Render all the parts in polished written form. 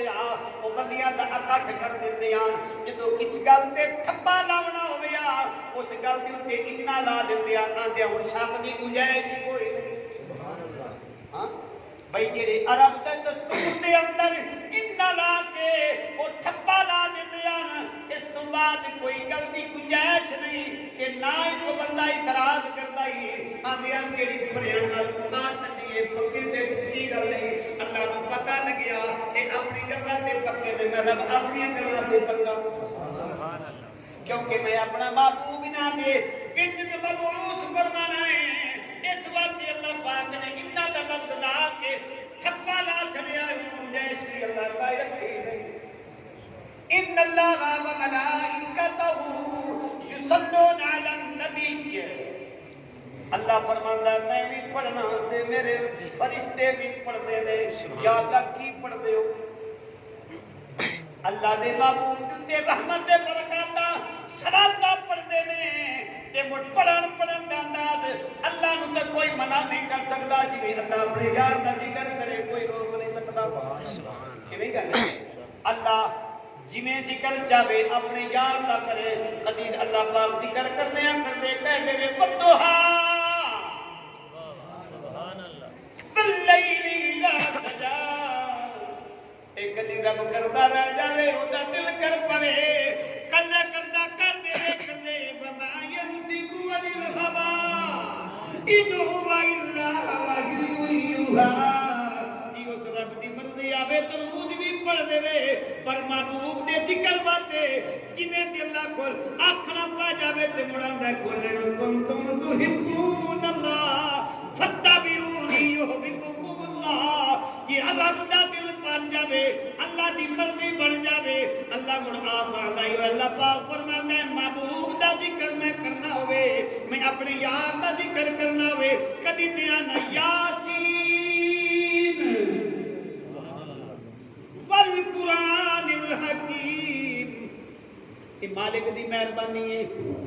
ہویا وہ بندیاں دا اکٹھ کر دیندے ہیں جدوں کچھ گل تے ٹھپا لاونا ہویا اس گل دے اوتے اتنا لا دیندے ہیں آندے ہن شک دی گنجائش ہی کوئی نہیں سبحان اللہ ہاں بھئی جڑے عرب دے دستور دے اندر اتنا لا کے وہ ٹھپا لا دیندے ہیں اس تو بعد کوئی گل دی گنجائش نہیں کہ نہ کوئی بندہ اعتراض کردا ہی آندے ہیں جڑی بھریاں گل نہ چھڈیے پکے تے ٹھیک گل نہیں اللہ کو پتہ لگیا کہ اپنی گلاں تے پکے تے میں رب اپنی گلاں تے پکا سبحان اللہ کیونکہ میں اپنا محبوب نہ دے وچ مبعوث فرمانا ہے اس وقت اللہ پاک نے اتنا دا لفظ لا کے ٹھپا لا چھڑیا جیسے اللہ کا یقین ان اللہ و ملائکتہ یصلون علی النبی اللہ فرماندا ہے میں بھی پڑھنا تے میرے فرشتے بھی پڑھدے نے یا اللہ کی پڑھدے ہو اللہ دے محبوب تے رحمت دے برکاتاں صلاتاں پڑھدے نے تے مڑ پڑھن دا انداز اللہ نو تے کوئی منع نہیں کر سکدا جی اللہ اپنے یار دا ذکر کرے کوئی روک نہیں سکدا کیویں گل اللہ جویں ذکر چاہے اپنے یار دا کرے کدی اللہ پاک ذکر کرنے کردے کہہ دے بدوہا سبحان اللہ باللیل اذا سجا ایک کدی رب کردا رہ جاوے اوندا دل کر پوے کلا کردا کر دے وما ينطق عن الهوى ان هو الا وحی یوحى جی اس رب دی مرضی آوے درود بھی پڑھ دے پر محبوب دے ذکر باتے جویں تے اللہ کول آکھنا پا جاوے تے مڑاندا کولے کنتم تحبون اللہ فتبعونی یحببکم اللہ جی اللہ دا دل بن جاوے اللہ دی مرضی بن جاوے اللہ مڑ آپ آندا ہے اللہ پاک فرماندا ہے محبوب دا ذکر میں کرنا ہوے میں اپنے یار دا ذکر کرنا ہوے کدی تے انا یاسین والقرآن الحکیم یہ مالک دی مہربانی ہے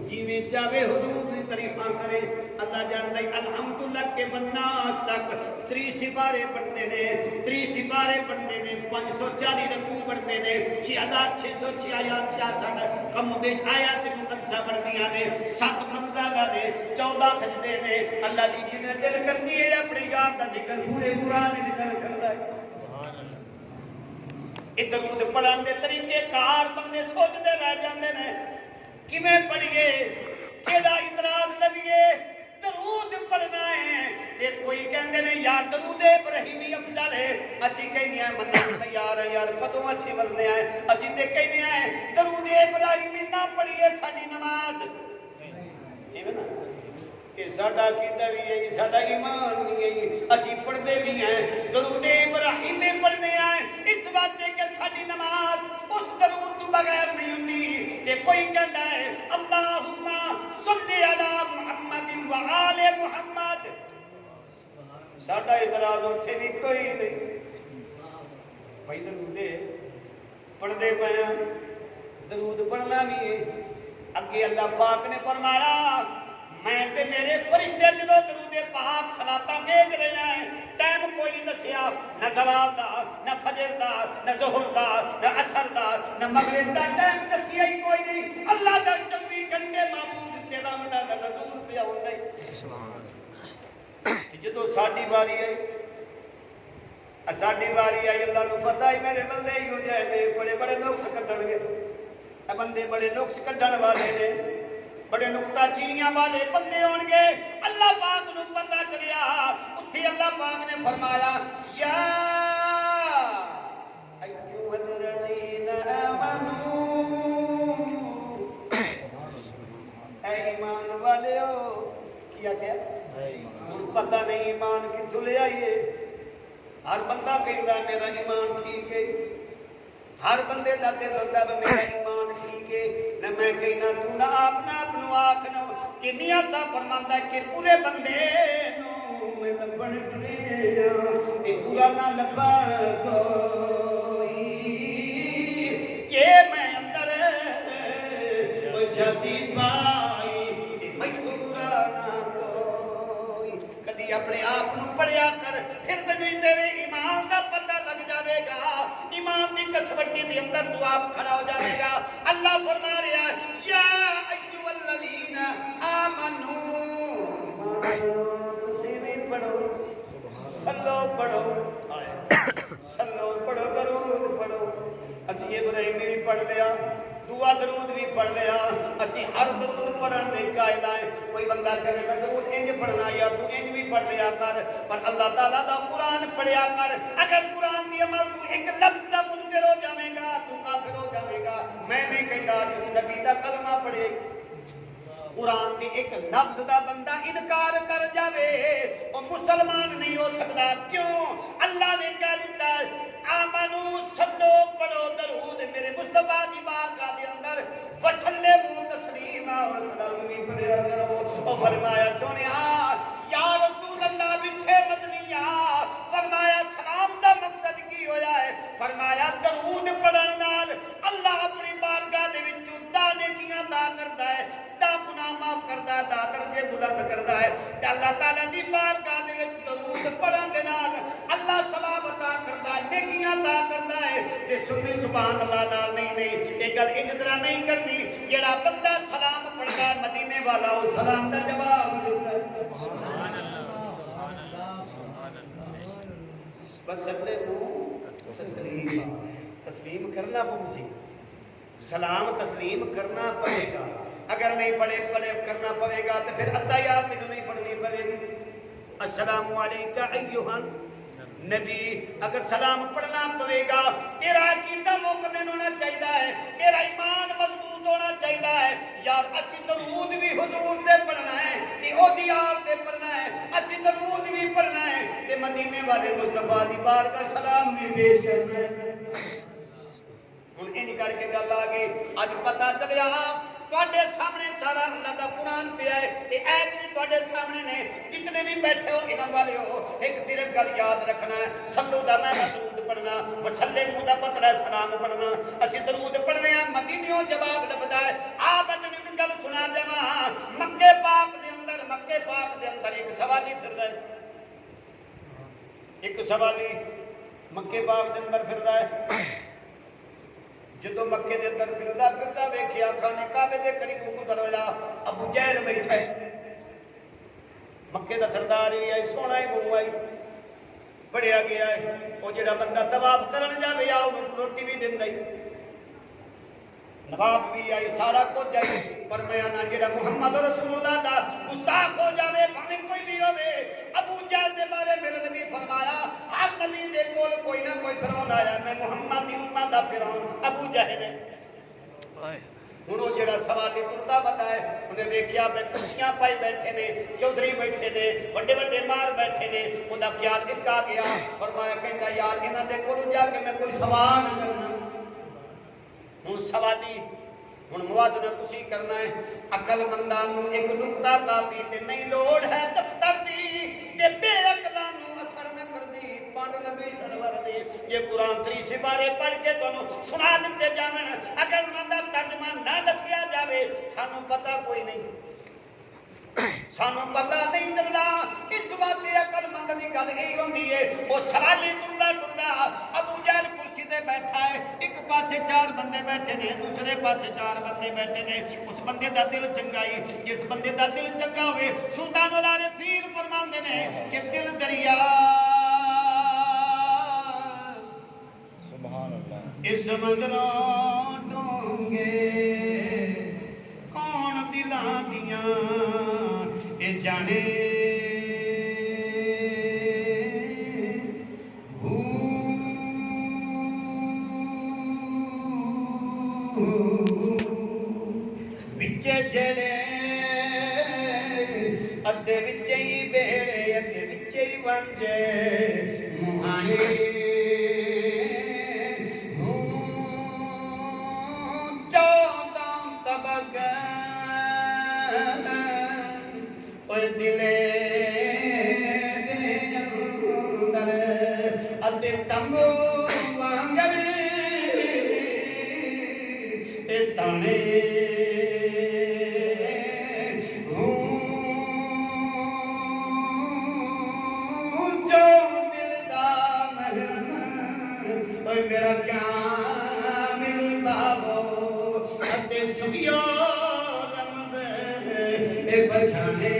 جویں چاہے حضور دی تعریفاں کرے اللہ جاندا ہے الحمدللہ کے بناس تک 30 سپارے پڑھتے نے 30 سپارے پڑھتے نے 540 رکوع پڑھتے نے 6606 آیات 66 کم و بیش آیات مقدسہ پڑھدیاں نے 7 منزلہ نے 14 سجدے نے اللہ دی جویں دل کردی ہے اپنے یار دا ذکر پورے قرآن وچ کر چھڑدا ہے درود پڑھن دے طریقے کار بندے سوچتے رہ جاندے نے کیویں پڑھیے کیڑا اعتراض لویے درود پڑھنا ہے تے کوئی کہندے نے یار درود ابراہیمی افضل ہے اسی کہنے ہیں منن تیار ہے یار کدوں اسی ورنے آئے اسی تے کہنے ہیں درود ابراہیمی نہ پڑھیے ساڈی نماز ایویں نا کہ ساڈا عقیدہ بھی ہے ساڈا ایمان بھی ہے اسی پڑھدے بھی ہیں درود ابراہیمی پڑھنے ہیں اس بات کہ ساڈی نماز اس درود تو بغیر نہیں ہوندی کہ کوئی کہتا ہے اللہم صلی علی محمد و آل محمد ساڈا اعتراض اوتھے بھی کوئی نہیں بھائی درود پڑھدے پے درود پڑھنا بھی ہے اگے اللہ پاک نے فرمایا میں تے میرے فرشتے جدو درود پاک صلاتاں بھیج رہے ہیں ٹائم کوئی نہیں دسیا نہ زوال دا نہ فجر دا نہ ظہر دا نہ عصر دا نہ مغرب دا ٹائم دسیا ہی کوئی نہیں اللہ دا 24 گھنٹے معبود تے رحمت دا نزول پیا ہوندا ہے سبحان جدو ساڈی باری آئی اللہ نو پتہ ہی میرے بندے ہی ہو جائے بڑے بڑے نقص کڈن گے بندے بڑے نقص کڈن والے نے بڑے نقطہ چینیاں والے بندے ہون گے اللہ پاک نو پتہ چلیا اتھی اللہ پاک نے فرمایا یا ایھا الذین آمنو اے ایمان والےو کیا پتہ نہیں ایمان کتھوں لے آئیے ہر بندہ کہندا ہے میرا ایمان ٹھیک ہے ہر بندے دا دل ہوتا ہے میرا ایمان ٹھیک ہے نہ میں کہنا تو نہ اپنا آکھنا کہ میاں صاحب فرماندا ہے کہ پورے بندے نو میں لبن ٹریا تے پورا نہ لبا کوئی کہ میں اندر جاتی پائی تے میں پورا نہ کوئی کدی اپنے آپ نو پڑھیا کر پھر تینوں تیرے ایمان دا پتہ لگ جاوے گا ایمان دی کسوٹی دے اندر تو آپ کھڑا ہو جائے گا. اللہ فرما رہا ہے یا ایھا الذین آمنو تسی بھی پڑھو صلو پڑھو صلو پڑھو درود پڑھو. اسی ابراہیمی بھی پڑھ لیا دعا درود بھی پڑھ لیا. اسی ہر درود پڑھن دے قائل ہیں. کوئی بندہ کہے میں درود انج پڑھنا یا تو انج بھی پڑھ لیا کر پر اللہ تعالیٰ دا قرآن پڑھیا کر. اگر قرآن دی عمل تو ایک لفظ دا منکر ہو جائے گا تو کافر ہو جائے گا. میں نہیں کہتا جس نبی دا کلمہ پڑھے قرآن دی ایک لفظ دا بندہ انکار کر جاوے وہ مسلمان نہیں ہو سکتا. کیوں؟ اللہ نے کہہ دیتا ہے آمنو صلو پڑھو درود میرے مصطفیٰ دی بارگاہ دے اندر وسلموا تسلیما اور سلام بھی پڑھیا کرو. اور فرمایا سونیا یا رسول اللہ بٹھے مدنیا فرمایا سلام دا مقصد کی ہویا ہے؟ فرمایا درود پڑھن نال اللہ اپنی بارگاہ دے وچوں دانے کیاں عطا کردا ہے دا گناہ معاف کردا ہے دا درجے بلند کردا ہے. تے اللہ تعالیٰ دی بارگاہ دے وچ درود پڑھن دے نال اللہ ثواب عطا کردا ہے نیکیاں عطا کردا ہے. تے سنی سبحان اللہ نال نہیں یہ گل اس طرح نہیں کرنی جڑا بندہ سلام پڑھدا ہے مدینے والا وہ سلام دا جواب دیندا ہے. سبحان اللہ سبحان اللہ سبحان اللہ. بس اپنے کو تسلیم کرنا پوسی سلام تسلیم کرنا پڑے گا. اگر نہیں پڑھے کرنا پڑے گا تو پھر اتحیات نہیں پڑھنی پڑے گی. السلام علیکم ایھا نبی اگر سلام پڑھنا پڑے گا تیرا عقیدہ مکمل ہونا چاہیے ہے تیرا ایمان مضبوط ہونا چاہیے ہے. یار اسی درود بھی حضور دے پڑھنا ہے کہ او دیار دے پڑھنا ہے اسی درود بھی پڑھنا ہے تے مدینے والے مصطفیٰ دی بارگاہ سلام بھی پیش کرنا ہے. ہن ان کر کے گل آ گئی اج پتہ چلیا تواڈے سامنے سارا اللہ دا قرآن پیا ہے. یہ ایت بھی تواڈے سامنے نے جتنے بھی بیٹھے ہو انہاں والے ہو ایک صرف گل یاد رکھنا ہے صلو دا میں درود پڑھنا وسلموا دا مطلب ہے سلام پڑھنا. اسی درود پڑھنے ہیں مدینیوں جواب لبدا ہے. آپ ادنی گل سنا دیواں مکے پاک دے اندر ایک سوالی پھردا ہے ایک سوالی مکے پاک دے اندر پھردا ہے. جدو مکے دے اندر پھردا ویکھیا خانے کعبے دے قریب گزر ہویا ابو جہل بیٹھا ہے. مکے دا سردار بھی آئی سونا ہی بہو آئی پڑھیا گیا ہے وہ جڑا بندہ طواف کرن جاوے یا روٹی بھی دیندا ہی نواب بھی آئی سارا کچھ آئی پر میں آنا جڑا محمد رسول اللہ دا گستاخ ہو جاوے بھاویں کوئی بھی ہوے. ابو جہل دے بارے میرے نبی فرمایا ہر نبی دے کول کوئی نہ کوئی فرعون آیا میں محمد دی امت دا فرعون ابو جہل ہے. ہن وہ جڑا سوالی ٹردا بتا ہے انہیں ویکھیا میں کرسیاں پائی بیٹھے نے چودھری بیٹھے نے وڈے وڈے مار بیٹھے نے وہ دا خیال اک آ گیا فرمایا کہندا یار انہاں دے کول جا کے میں کوئی سوال کرنا. ہن سوالی ہن موازنہ تسی کرنا ہے عقل منداں نوں ایک نقطہ کافی تے نہیں لوڑ ہے دفتر دی تے بے عقلاں نوں اثر نہ کردی. پانڈ نبی سرور دے یہ قرآن 3 سپارے پڑھ کے تانوں سنا دتے جاون اگر انہاں دا ترجمہ نہ دسیا جاوے سانوں پتہ کوئی نہیں سانوں پتہ نہیں چلدا. اس واسطے عقل مند دی گل یہی ہوندی ہے وہ سوالی ٹردا ابو جہل کرسی تے بیٹھا ہے ایک پاسے 4 بندے بیٹھے نے دوسرے پاسے 4 بندے بیٹھے نے. اس بندے دا دل چنگا ہے جس بندے دا دل چنگا ہوئے سلطان العارفین فرماندے نے کہ دل دریا سبحان اللہ اس سمندراں ڈونگے کون دلاں دیاں اے جانے وچے جڑے ادھے وچے ہی بیڑے ادھے وچے ہی ونجے مہانے دلے دے اندر ادے تمبو وانگر اے تانے جو دل دا مہر اے میرا کیا تے سبیو رمز اے پچھانے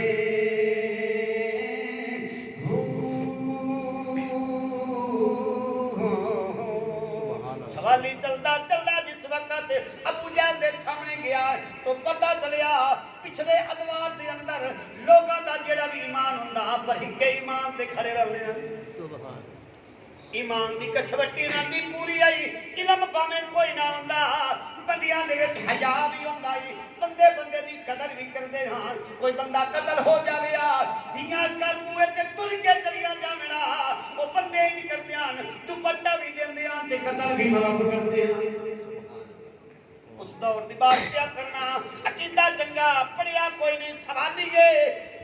سوالی چلتا چلتا جس وقت ابو جہل دے سامنے گیا تو پتہ چلیا پچھلے ادوار دے اندر لوگاں دا جڑا بھی ایمان ہوندا پر ایک ایمان تے کھڑے رہندے ہیں سبحان ایمان دی کسوٹی نہ دی پوری آئی علم پاویں کوئی نہ ہوندا بندیاں دے وچ حیا بھی ہوندا ہے بندے بندے دی قدر بھی کردے ہاں کوئی بندہ قتل ہو جاوے دیاں کر موے تے تل کے چلیا جاویں او بندے ہی کردے ہاں دوپٹہ بھی دیندے ہاں تے قتل بھی معاف کردے ہاں اس دور دی بات کیا کرنا عقیدہ چنگا پڑھیا کوئی نہیں سوالی ہے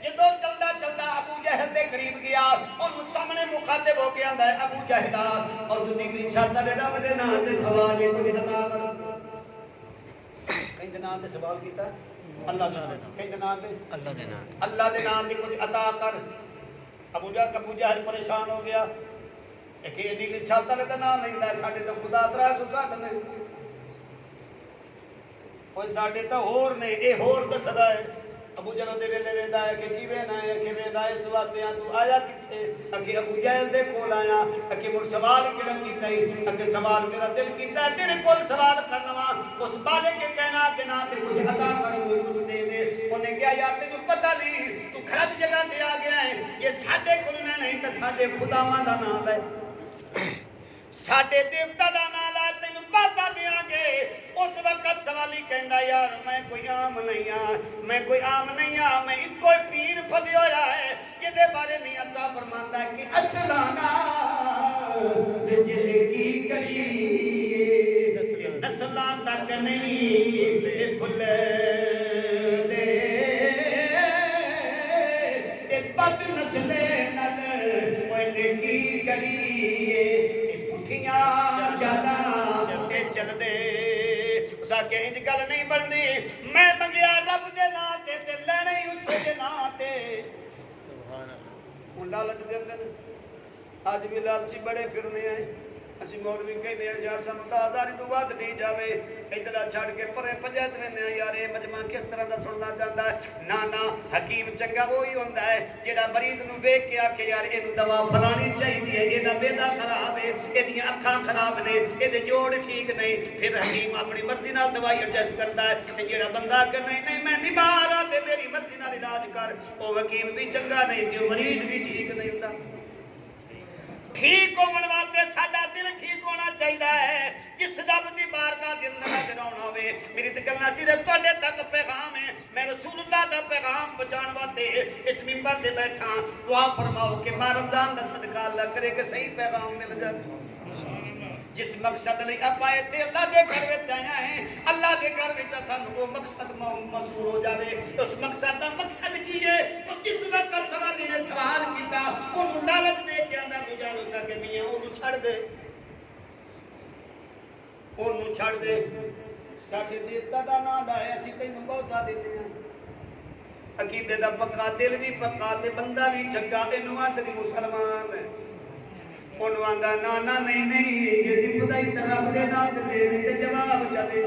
جدو چلدا چلدا ابو جہل دے قریب گیا اور سامنے مخاطب ہو کے آندا ہے ابو جہل اور دی چھت دے رب دے نام تے سوال ہے کوئی عطا کر کہیں دے نام تے سوال کیتا اللہ دے نام کہیں دے نام تے اللہ دے نام دی کوئی عطا کر ابو جہل پریشان ہو گیا کہ دی چھت دے نام لیندا ہے ساڈے تے خدا ترا سوچا کرنے کوئی ساڈے تے ہور نے اے ہور دسدا ہے ابو جہل دے ویلے ویندا ہے کہ کیویں نہ ہے کیویں دا اس واسطے تو آیا کتے کہ ابو جہل دے کول آیا کہ مر سوال کیڑا کیتا ہے کہ سوال میرا دل کیتا ہے تیرے کول سوال کرنا اس بالے کے کہنا کہ نہ تے کچھ عطا کر کوئی کچھ دے دے اونے کہا یار تینوں پتہ نہیں تو غلط جگہ تے آ گیا ہے یہ ساڈے کول نہیں تے ساڈے خداواں دا نام ہے ساڈے دیوتا دا نام لا تینوں پتہ دیاں گے اس وقت سوالی کہندا یار میں کوئی عام نہیں ہاں میں کوئی عام نہیں ہاں میں کوئی پیر پھدی ہویا ہے جدے بارے میں اللہ فرماندا ہے کہ اسلانا جلے کی کری نسلاں تک نہیں بھول دے اے بد نسلے نال اوے کی کری جانا چل دے اسا کہ انج گل نہیں بننی میں منگیا رب دے نام تے لینا ہی اس دے نام تے سبحان اللہ ہن لالچ دے اندر اج بھی لالچی بڑے پھرنے ہیں اسی مولوی کہنے ہیں یار سانوں 10,000 تو ود نہیں جاوے ادھر چھڑ کے پرے پنجات وینے یار اے مجمع کس طرح دا سننا چاہندا ہے نا حکیم چنگا وہی ہوندا ہے جیڑا مریض نو ویکھ کے آکھے یار اینو دوا فلانی چاہیے اے دا بیدا خراب ہے ایدی اکھاں خراب نے اے دے جوڑ ٹھیک نہیں پھر حکیم اپنی مرضی نال دوائی ایڈجسٹ کردا ہے تے جیڑا بندہ کہ نہیں میں بیمار ہاں تے میری مرضی نال علاج کر او حکیم بھی چنگا نہیں تے مریض بھی ٹھیک نہیں ہوندا ٹھیک ہونے واسطے ساڈا دل ٹھیک ہونا چاہیے ہے جس رب دی بارگاہ دے اندر حاضر ہونا ہوے میری تے گلاں صرف تواڈے تک پیغام ہے میں رسول اللہ دا پیغام پہنچانے واسطے اس منبر تے بیٹھا دعا فرماؤ کہ ماہ رمضان دا صدقہ اللہ کرے کہ صحیح پیغام مل جائے جس مقصد لئی اپا ایتھے اللہ دے گھر وچ آیا ہے اللہ دے گھر وچ سانوں وہ مقصد منصور ہو جاوے اس مقصد دا مقصد کی ہے تو جس وقت سوالی نے سوال کیتا اونوں لالچ دے کے اندر گزارو سکے میاں اونوں چھڑ دے اونوں چھڑ دے ساڈے دیوتا دا نام ہے اسی تینوں بہتا دیتے ہیں عقیدے دا پکا دل بھی پکا تے بندہ بھی چنگا اینوں آندے مسلمان ہے انہوں آندہ نانا نہیں یہ دی خدای طرف دے نات دے تے جواب چا دے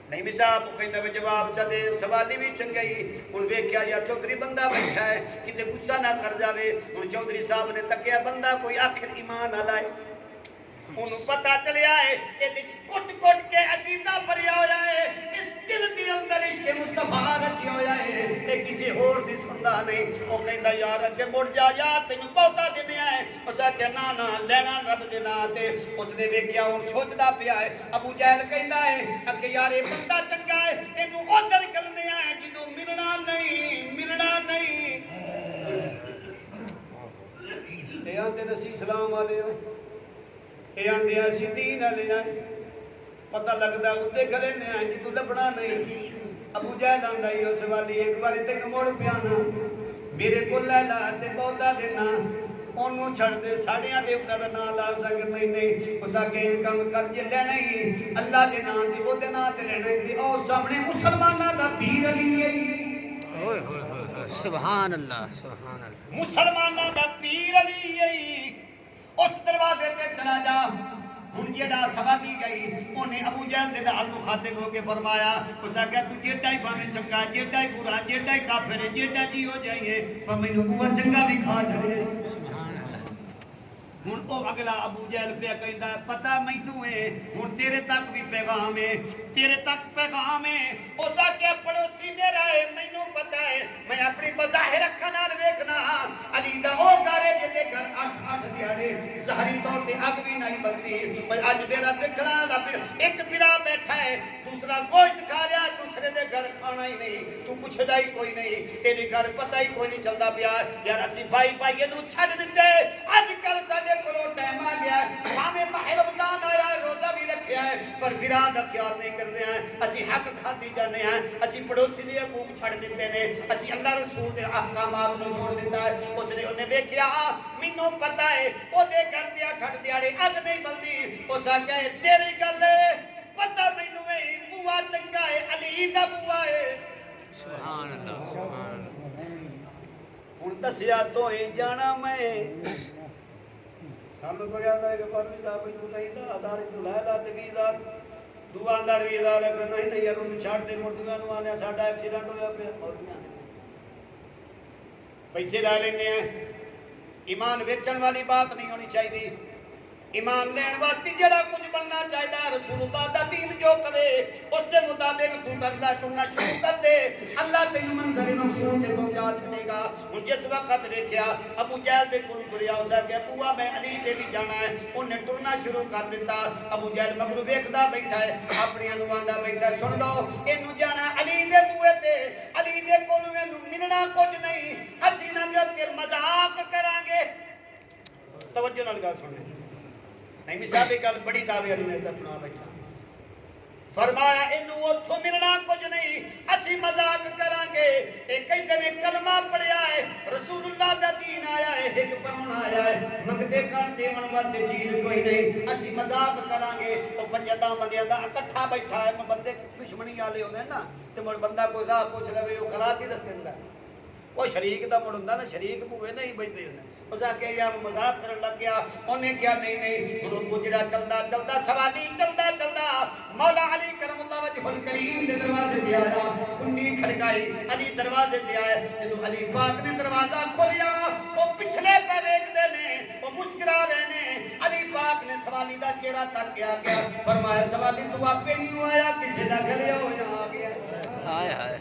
نہیں صاحب کہندا وے جواب چا دے سوالی بھی چنگائی ہن ویکھیا یا چودھری بندہ بیٹھا ہے کتے غصہ نہ کر جاوے ہن چودھری صاحب نے تکیا بندہ کوئی آخر ایمان نہ لائے انہوں پتہ چلیا ہے یہ کٹ کٹ کے عقیدہ بھریا ہویا ہے اس دل دی اندر عشق مصطفیٰ رچیا ہویا ہے یہ کسی اور دی سندا نہیں وہ کہندا یار اگے مڑ جا یار تینوں بہتا دنیا ہے اسا کہ نا لینا رب دے نام تے اس نے ویکھیا ہن سوچدا پیا ہے ابو جہل کہندا ہے کہ یار یہ بندہ چنگا ہے اینوں ادھر کرنے ہے جدوں ملنا نہیں اے آندے نسی اسلام والے اے آندے اسی دین والے ہیں پتہ لگدا اُتے کھڑے نے ہیں جی تو لبنا نہیں ابو جہل آندا ہی اس والی ایک بار تینوں مڑ پیانا میرے کول لے لا تے بہتا دینا اونوں چھڑ دے ساڈیاں دیوتا دا نام لا سکے نہیں اسا کہ کم کر جے لینا ہی اللہ دے نام دی او دے نام تے لینا تے او سامنے مسلماناں دا پیر علی ہے اوئے ہوئے سبحان اللہ مسلماناں دا پیر علی ہے اس دروازے تے چلا جا ہن جیڑا سوالی گئی انہیں ابو جہل دے نال مخاطب ہو کے فرمایا اس آ کہ تو جیڑا ہی بھاویں چنگا جیڑا ہی برا جیڑا ہی کافر ہے جیڑا جی ہو جائیے پر مینوں بوا چنگا بھی کھا چھڑے ہن او اگلا ابو جہل پہ کہندا ہے پتہ مینوں ہے ہن تیرے تک بھی پیغام ہے تیرے تک پیغام ہے اس آ کے پڑوسی میرا ہے مینوں پتہ ہے میں اپنی بظاہر اکھاں نال ویکھنا علی دا او گھر ہے جے گھر اٹھ دیاڑے ظاہری طور تے اگ بھی نہیں بلدی پر اج میرا ویکھنا ایک بلا بیٹھا ہے دوسرا گوشت کھا رہا دوسرے دے گھر کھانا ہی نہیں تو پوچھدا ہی کوئی نہیں تیرے گھر پتہ ہی کوئی نہیں چلدا پیا یار اسی بھائی بھائی نوں چھڈ دتے اج کل ساڈے کولوں ٹائم آ گیا ہمیں ماہ رمضان آیا ہے روزہ بھی رکھیا ہے پر براں دا خیال نہیں کردے ہیں اسی حق کھاتی جانے ہیں اسی پڑوسی دے حقوق چھڈ دتے نے اسی اللہ رسول دے احکامات نوں چھوڑ دیتا ہے اس نے انہیں ویکھیا مینوں پتہ ہے او دے گھر دیا ٹھٹ دیاڑے اگ نہیں بلدی اس آکھیا تیری گل پتہ مینوں ہے بوا چنگا ہے علی دا بوا ہے سبحان اللہ سبحان اللہ ہن دسیا تو ہی جانا میں سامنے کوئی آتا ہے کہ پروی صاحب تو نہیں دا ادارے تو لائے لا تے ویزا دعاندار ویزا لے کے نہیں نہیں یارو چھڈ دے مردیاں نوں آنے ساڈا ایکسیڈنٹ ہویا پیا مردیاں پیسے لا لینے ہیں ایمان ویچن والی بات نہیں ہونی چاہیے ایمان لین واسطے جڑا کچھ بننا چاہیے رسول اللہ دا دین جو کرے اس دے مطابق تو کردا چننا شروع کر دے اللہ تینوں منظر مقصود تے پہنچا چھڑے گا ہن جس وقت دیکھیا ابو جہل دے کول ٹریا اس کہ ابوا میں علی دے بھی جانا ہے انہیں ٹرنا شروع کر دیتا ابو جہل مگرو ویکھدا بیٹھا ہے اپنی انواندا بیٹھا سن لو اینوں جانا علی دے بوئے تے علی دے کول اینوں ملنا کچھ نہیں اسی نہ تے مذاق کران گے توجہ نال گل سنیں نہیں مثال گل بڑی دعوے والی میں سنا بیٹھا فرمایا اینوں اوتھوں ملنا کچھ نہیں اسی مذاق کران گے اے کہندے نے کلمہ پڑھیا ہے رسول اللہ دا دین آیا ہے ایک پاون آیا ہے منگتے کان دیون واسطے چیز کوئی نہیں اسی مذاق کران گے او پنجاں بندیاں دا اکٹھا بیٹھا ہے بندے دشمنی والے ہوندے نا تے مڑ بندہ کوئی راہ پوچھ لوے او خرات ہی دس دیندا وہ شریک دا مڑ ہوندا نا شریک بوئے نہیں بجدے ہوندے اس آ کے یا مذاق کرن لگ گیا انہیں کیا نہیں نہیں گرو گجرا چلدا چلدا سوالی چلدا چلدا مولا علی کرم اللہ وجہ الکریم دے دروازے تے آیا کنی کھڑکائی علی دروازے تے آیا جدوں علی پاک نے دروازہ کھولیا او پچھلے پہ ویکھدے نے او مسکرا رہے نے علی پاک نے سوالی دا چہرہ تک گیا فرمایا سوالی تو آپے نہیں آیا کسی دا گلے ہویا آ گیا ہائے ہائے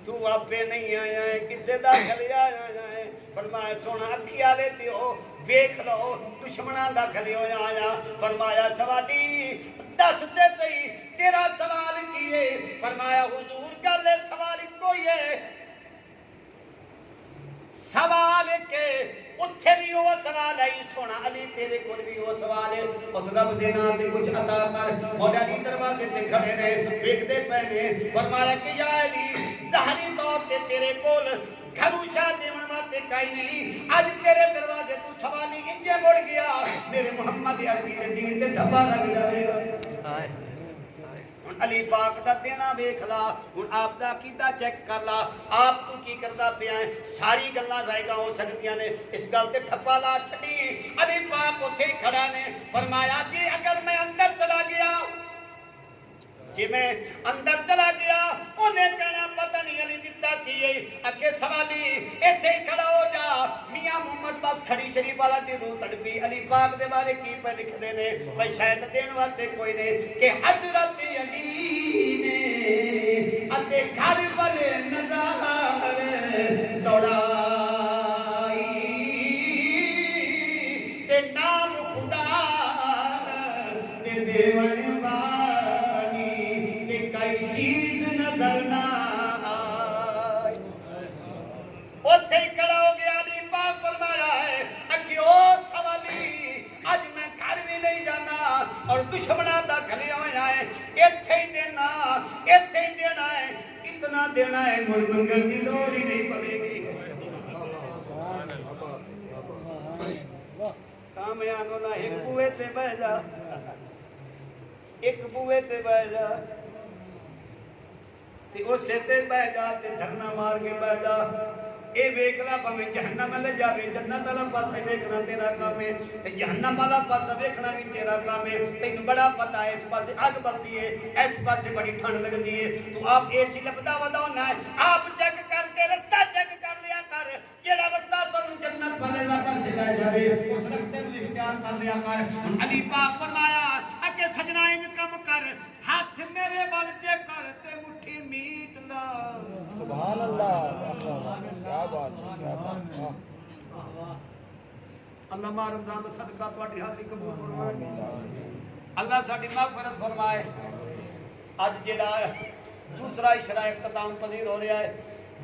تو آپے نہیں آیا ہے کسے دا گلے آیا ہے فرمایا سونا اکھی آلے تے ہو ویکھ لو دشمناں دا گلے ہویا آیا فرمایا سوالی دس دے صحیح تیرا سوال کیے فرمایا حضور گل سوال کوئی ہے سوال کے اتھے بھی وہ سوال ہے سونا علی تیرے کول بھی وہ سوال ہے اس رب دے نام تے کچھ عطا کر مولا علی دروازے تے کھڑے نے ویکھدے پے نے فرمایا کہ یا علی ظاہری طور تے تیرے کول گھروں شاہ دیون واسطے کائی نہیں اج تیرے دروازے تو سوالی انجے مڑ گیا میرے محمد عربی دے دین تے دھبا لگ جاوے گا علی پاک دا دینا ویکھ لا ہن آپ دا عقیدہ چیک کر لا آپ تو کی کردا پیا ہے ساری گلاں رائے گا ہو سکدیاں نے اس گل تے ٹھپا لا چھڈی علی پاک اوتھے ہی کھڑا نے فرمایا جی اگر میں اندر چلا گیا جی میں اندر چلا گیا انہیں کہنا پتہ نہیں علی دتا کیے اگے سوالی ایتھے ہی کھڑا ہو جا میاں محمد باپ کھڑی شریف والا دی روح تڑپی علی پاک دے بارے کی پہ لکھ دے نے بھائی شاید دین واسطے کوئی نہیں کہ حضرت علی نے اتے گھر والے نظر دوڑائی تے نام خدا تے دیوان چیز نظر نہ آئی اوتھے ہی کھڑا ہو گیا علی پاک فرمایا ہے کہ او سوالی اج میں گھر بھی نہیں جانا اور دشمناں دا گھلے ہویا ہے ایتھے ہی دینا ہے اتنا دینا ہے مڑ منگن دی لوڑ ہی نہیں پڑے گی کامیانو نہ ایک بوئے تے بہ جا ایک بوئے تے بہ جا تے اسے تے بہ جا تے دھرنا مار کے بہ جا اے ویکھنا پویں جہنم لے جاوے جنت والا پاسے ویکھنا تیرا کام ہے تے جہنم والا پاسا ویکھنا بھی تیرا کام ہے تینوں بڑا پتہ ہے اس پاسے اگ بلدی ہے اس پاسے بڑی ٹھنڈ لگدی ہے تو آپ اے سی لبدا وداونا ہے آپ چیک کر کے رستہ چیک کر لیا کر جیڑا رستہ تانوں جنت والے پاسے لے جاوے اس رستے نوں اختیار کر لیا کر علی پاک فرمایا کہ سجنا انج کم کر ہاتھ میرے ول چیک کر تے مٹھی میٹ لا سبحان اللہ کیا بات ہے کیا بات ہے اللہ ماہ رمضان کا صدقہ تہاڈی حاضری قبول فرمائے اللہ ساڈی مغفرت فرمائے اج جڑا دوسرا اشرا اختتام پذیر ہو رہا ہے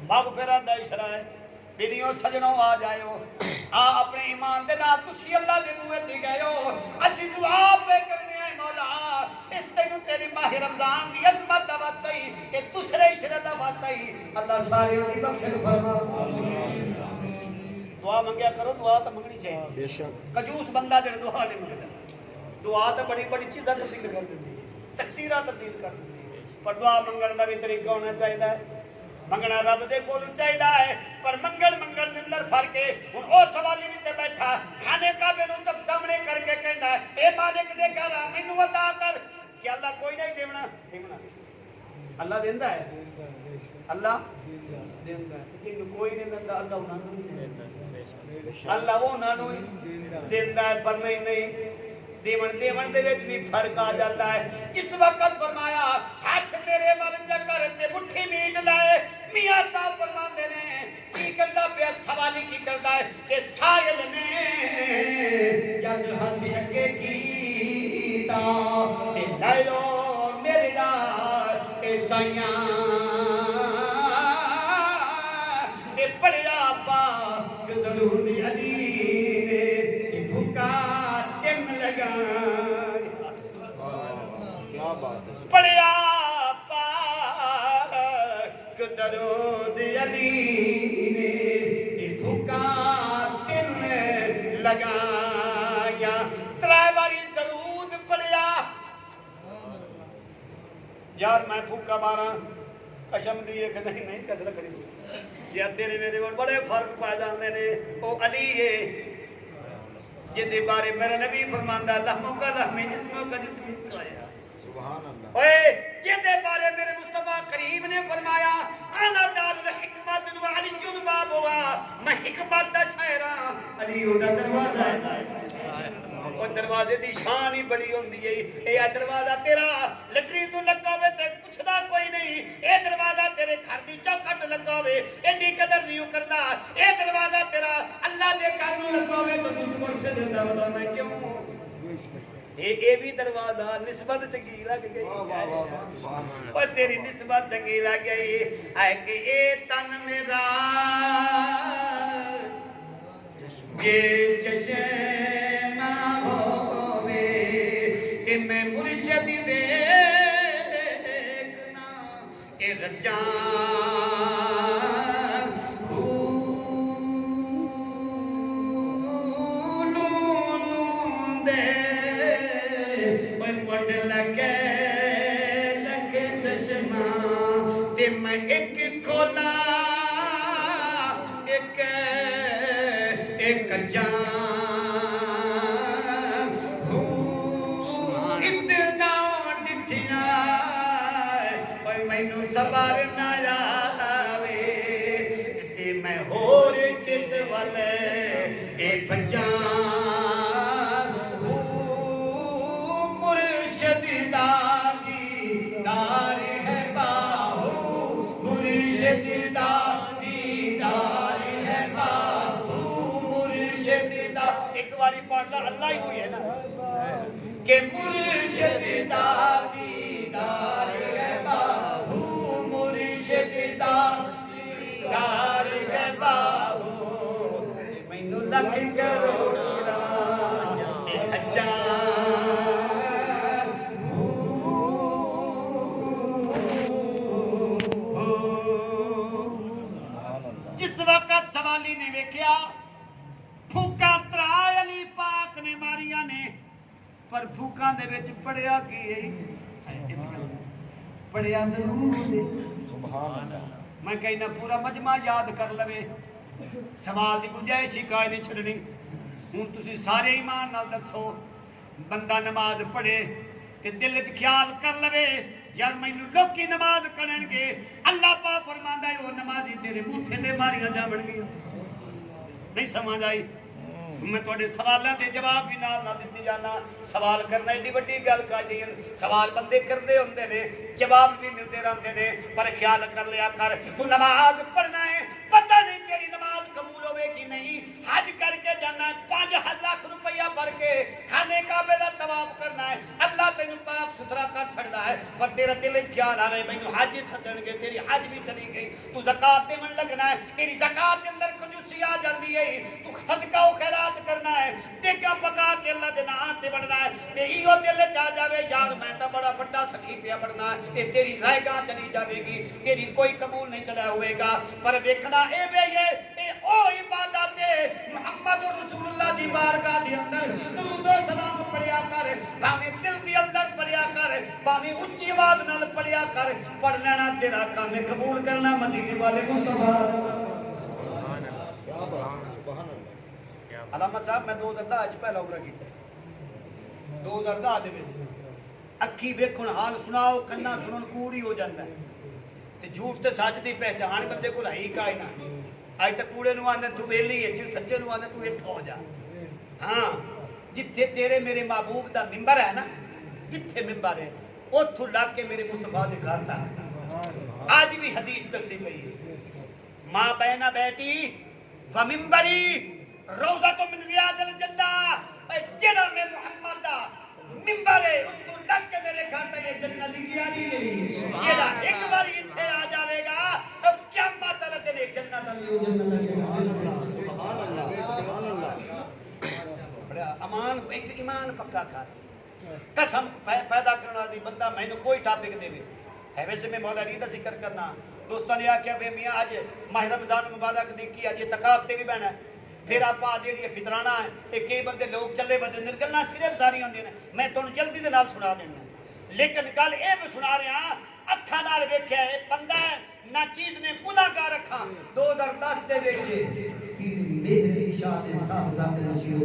مغفرت دا اشرا ہے بیلیوں سجنوں آ جائیو اپنے ایمان دے نال تسی اللہ دے منہ تے گئے ہو اسی دعا پہ کرنے ہیں مولا اس تینوں تیری ماہ رمضان دی عظمت دا واسطہ ہی کہ دوسرے اشرے دا واسطہ ہی اللہ سارے دی بخشش فرما دعا منگیا کرو دعا تو منگنی چاہیے بے شک کنجوس بندہ جڑا دعا نہیں منگدا دعا تو بڑی بڑی چیزاں تبدیل کر دیندی ہے تقدیراں تبدیل کر دیندی ہے پر دعا منگن دا بھی طریقہ ہونا چاہیے منگنا رب دے کول چاہیے ہے پر منگن دے اندر فرق ہے ہن او سوالی بھی تے بیٹھا کھانے کعبے نوں تک سامنے کر کے کہندا ہے اے مالک دے گھر مینوں عطا کر کہ اللہ کوئی نہیں دیونا اللہ دیندا ہے اللہ دیندا ہے کہ کوئی نہیں دیندا اللہ انہاں نوں دیندا ہے اللہ انہاں نوں دیندا ہے پر نہیں دیون دے وچ بھی فرق آ جاتا ہے اس وقت فرمایا ہاتھ میرے ول چکر تے مٹھی میٹ لائے میاں صاحب فرماندے نے کی کردا پیا سوالی کی کردا ہے کہ سائل نے جد ہاتھ اگے کیتا اے لے لو میرے یار اے سائیاں اے پڑیا پاک درود علی نے اے بھوکا کیا بات ہے پڑیا پاک درود علی نے بھوکا دل لگایا ترے باری درود پڑیا یار میں بھوکا مارا قسم دیے کہ نہیں کس رکھنی یا تیرے میرے بڑے فرق پا جاندے نے او علی ہے جدے بارے میرا نبی فرماندا لحموں کا لحمی جسموں کا جسم کایا سبحان اللہ اوئے جدے بارے میرے مصطفیٰ کریم نے فرمایا انا دار الحکمت و علی باب ہوا میں حکمت دا شاعر ہاں علی دا دروازہ ہے او دروازے دی شان ہی بڑی ہوندی ہے اے دروازہ تیرا لٹرین نوں لگا ہوے تے پوچھدا کوئی نہیں اے دروازہ تیرے گھر دی چوکھٹ لگا ہوے ایڈی قدر نہیں کردا اے دروازہ تیرا اللہ دے گھر نوں لگا ہوے تے تجھ کو سجدہ ودانا کیوں اے بھی دروازہ نسبت چنگی لگ گئی او تیری نسبت چنگی لگ گئی اے کہ اے تن میرا یہ چشمہ ہووے کہ میں مرشد دیکھنا اے رجاں میں ایک کھولا ایک جان اتنا ڈٹھیا اوے مینوں صبر نہ آوے تے میں ہور کت والے اے بجان مرشد دادی دار ایک باری پڑھ لا اللہ ہی ہوئی ہے نا کہ مرشد دیدار ہے باہو مرشد دیدار ہے باہو مینوں لکھ کروڑا جس وقت سوالی نے ویکھیا پھوکاں ترائے علی پاک نے ماریاں نے پر پھوکاں دے وچ پڑھیا کی ہے پڑھیا درود سبحان اللہ میں کہنا پورا مجمع یاد کر لوے سوال دی گنجائش ہی کوئی نہیں چھڑنی ہوں تسی سارے ایمان نال دسو بندہ نماز پڑھے تے دل وچ خیال کر لوے یار مینوں لوکی نماز کرن گے اللہ پاک فرماندا ہے وہ نمازی تیرے بوٹھے تے ماریاں جاون گے نہیں سمجھ آئی میں تھوڑے سوالاں دے جواب بھی نال نہ دتی جانا سوال کرنا ایڈی وڈی گل کاڈی سوال بندے کردے ہوندے نے جواب بھی ملتے رہندے نے پر خیال کر لیا کر تو نماز پڑھنا ہے پتہ نہیں تیری نماز قبول ہوے کہ نہیں حج کر کے جانا ہے 5 لاکھ روپیہ بھر کے خانے کعبے دا طواف کرنا ہے اللہ تینوں پاک ستھرا کر چھڑدا ہے پر تیرا دل وچ خیال آوے مینوں حج چھڈن گے تیری حج بھی چلی گئی تو زکات دیون لگنا ہے تیری زکات دے اندر کنجوسی آ جاندی ہے تو صدقہ و خیرات کرنا ہے دیگا پکا کے اللہ دے نام تے بڑھنا ہے تے ایو دل وچ آ جاوے یار میں تا بڑا بڑا سخی پیا بڑھنا ہے اے تیری رائگاہ چلی جاوے گی تیری کوئی قبول نہیں چلا ہوئے گا پر ویکھنا اے وے اے او عبادت ہے محمد رسول اللہ دی بارگاہ دے اندر درود و سلام پڑھیا کر بھاویں دل دے اندر پڑھیا کر بھاویں اونچی آواز نال پڑھیا کر پڑھ لینا تیرا کام ہے قبول کرنا مدینے والے مصطفیٰ علامہ صاحب میں 2010 اچ پہلا عمرہ کیتا 2010 دے وچ اکھی ویکھن حال سناؤ کنا سنن کوڑی ہو جاندا ہے تے جھوٹ تے سچ دی پہچان بندے کول ہے ہی کائیں نہ اج تک کوڑے نو آندے تو ویلی ہے جی سچے نو آندے تو ایتھے ہو جا ہاں جتھے تیرے میرے محبوب دا منبر ہے نا جتھے منبر ہے اوتھوں لگ کے میرے مصطفیٰ دے گھر تک آج بھی حدیث دستی پئی ہے ما بین بیتی و منبری روزہ تو من ریاض الجنہ جڑا میں محمد دا منبر ہے اس کو لگ کے میرے گھر تے یہ جنت دی کیاری نہیں جڑا ایک بار ایتھے آ جاوے گا اب قیامت تک تے جنت دی سبحان اللہ سبحان اللہ بڑا امان ایک ایمان پکا کر قسم پیدا کرنا دی بندہ مینوں کوئی ٹاپک دے ہے ویسے میں مولا علی دا ذکر کرنا دوستاں نے آکھیا بے میاں اج ماہ رمضان مبارک دی کی اج اعتکاف تے بھی بہنا ہے پھر آپ جیڑی فطرانہ ہے ایک کئی بندے لوگ چلے بندے گلاں صرف ساری ہوندی نے میں تانوں جلدی دے نال سنا دینا لیکن گل اے میں سنا رہا اکھاں نال ویکھیا ہے بندہ نہ چیز نے گناہگار رکھا 2010 دے وچ میری عشاء سے صاف ذات نشیر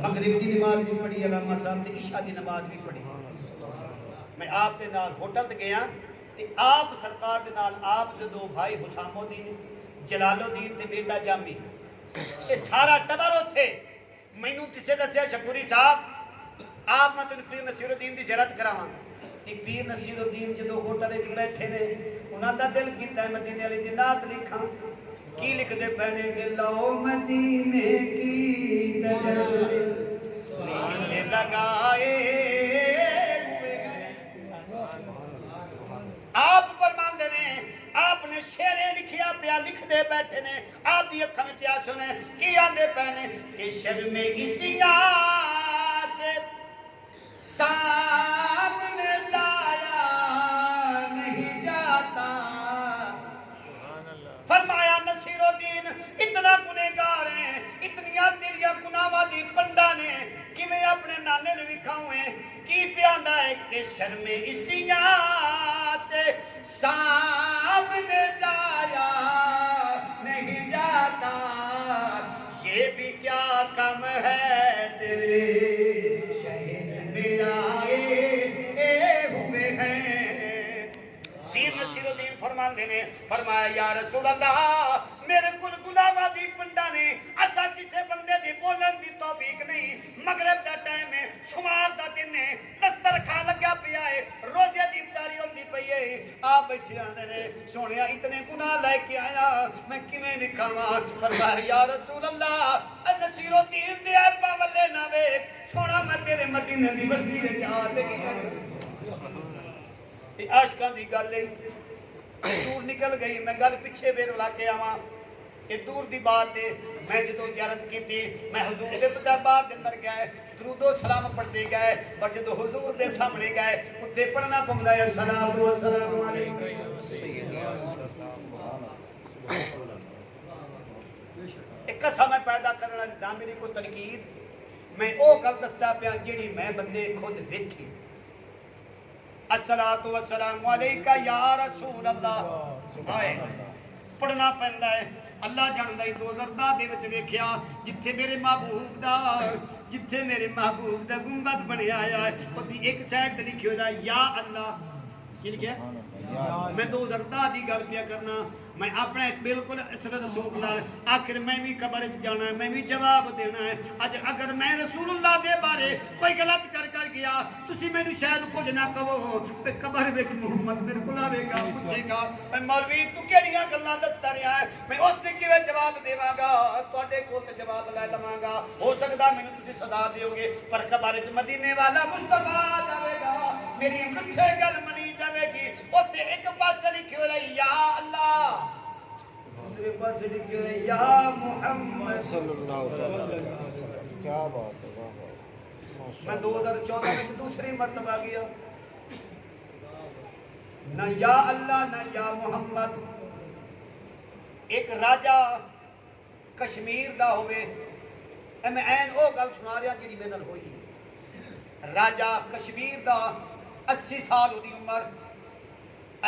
مغرب دی نماز بھی پڑھی علامہ صاحب تے عشاء دی نماز بھی پڑھی میں آپ دے نال ہوٹل تے گیا تے آپ سرکار دے نال آپ دے دو بھائی حسام الدین جلال الدین تے بیٹا جامی یہ سارا ٹبر ہوتے مینوں کسے دسیا شکوری صاحب آپ میں تین پیر نصیر الدین دی زیارت کراواں تے پیر نصیر الدین جدو ہوٹل وچ بیٹھے نے انہاں دا دل کیتا ہے مدینے والی دی نعت لکھاں کی لکھ دے پہنے کہ لو مدینے کی تجلی سے لگائے آپ فرماندے نے آپ نے شعریں لکھیا پیا لکھ دے بیٹھے نے آپ دی اکھاں وچ آنسو نے کی آندے پے نے کہ شرم اسیاں سے سامنے جایا نہیں جاتا فرمایا نصیر الدین اتنا گنہگار ہیں اتنیاں تیریاں گناہاں دی پنڈا نے کیویں اپنے نانے نوں وکھاویں کی پیاندا ہے کہ شرم اسیاں سے سامنے جایا نہیں جاتا یہ بھی کیا کم ہے تیرے شہر میں آئے ہوئے ہیں پیر نصیر الدین فرماندے نے فرمایا یا رسول اللہ میرے کل گناہاں دی پنڈا نے اسا کسے بندے دی بولن دی توفیق نہیں مغرب دا ٹائم ہے شمار دا دن ہے دسترخوان لگا پیا ہے روزے دی افطاری ہوندی پئی ہے آپ بیٹھے آندے نے سونیا اتنے گناہ لے کے آیا میں کیویں وکھاواں فرمایا یا رسول اللہ نصیر الدین دے ابا ولے نہ ویکھ سونا میں تیرے مدینے دی بستی وچ آ گئی عاشقاں دی گل ہے دور نکل گئی میں گل پیچھے پھر لا کے آواں یہ دور دی بات ہے میں جدو زیارت کی تھی میں حضور دے دربار دے اندر گئے درود و سلام پڑھتے گئے پر جدو حضور دے سامنے گئے اتنے پڑھنا پوندا ہے السلام علیکم ایک قسم میں پیدا کرنا نہ میری کوئی تنقید میں او گل دسدا پیا جیڑی میں بندے خود ویکھی الصلاۃ والسلام علیکہ یا رسول اللہ پڑھنا پیندا ہے اللہ جاندا ہی دو زردہ دے وچ ویکھیا جتھے میرے محبوب دا گنبد بنیا آیا ہے اودی ایک سائڈ تے لکھیا ہویا یا اللہ کی لکھیا میں دو زردہ دی گل پیا کرنا میں اپنے بالکل اسر رسول اللہ آخر میں بھی قبر جانا ہے میں بھی جواب دینا ہے اج اگر میں رسول اللہ دے بارے کوئی غلط کر گیا تسی میں شاید کچھ نہ کہو تے قبر وچ محمد میرے کول آوے گا پوچھے گا اے مولوی تو کیڑیاں گلاں دستا رہیا ہے میں اس دے کیویں جواب دیواں گا تواڈے کول تے جواب لے لواں گا ہو سکدا مینوں تسی صدا دیو گے پر قبر وچ مدینے والا مصطفی جاوے گا میری مٹھے گل منی جاوے گی اوتے ایک پاسے لکھیا ہویا یا اللہ دوسرے پاسے لکھیا ہویا یا محمد صلی اللہ علیہ وسلم کیا بات ہے واہ واہ میں 2014 میں دوسری مرتبہ گیا نہ یا اللہ نہ یا محمد ایک راجہ کشمیر دا ہوئے میں این او گل سنا رہا جی میں نال ہوئی راجہ کشمیر دا 80 سال ہوئی عمر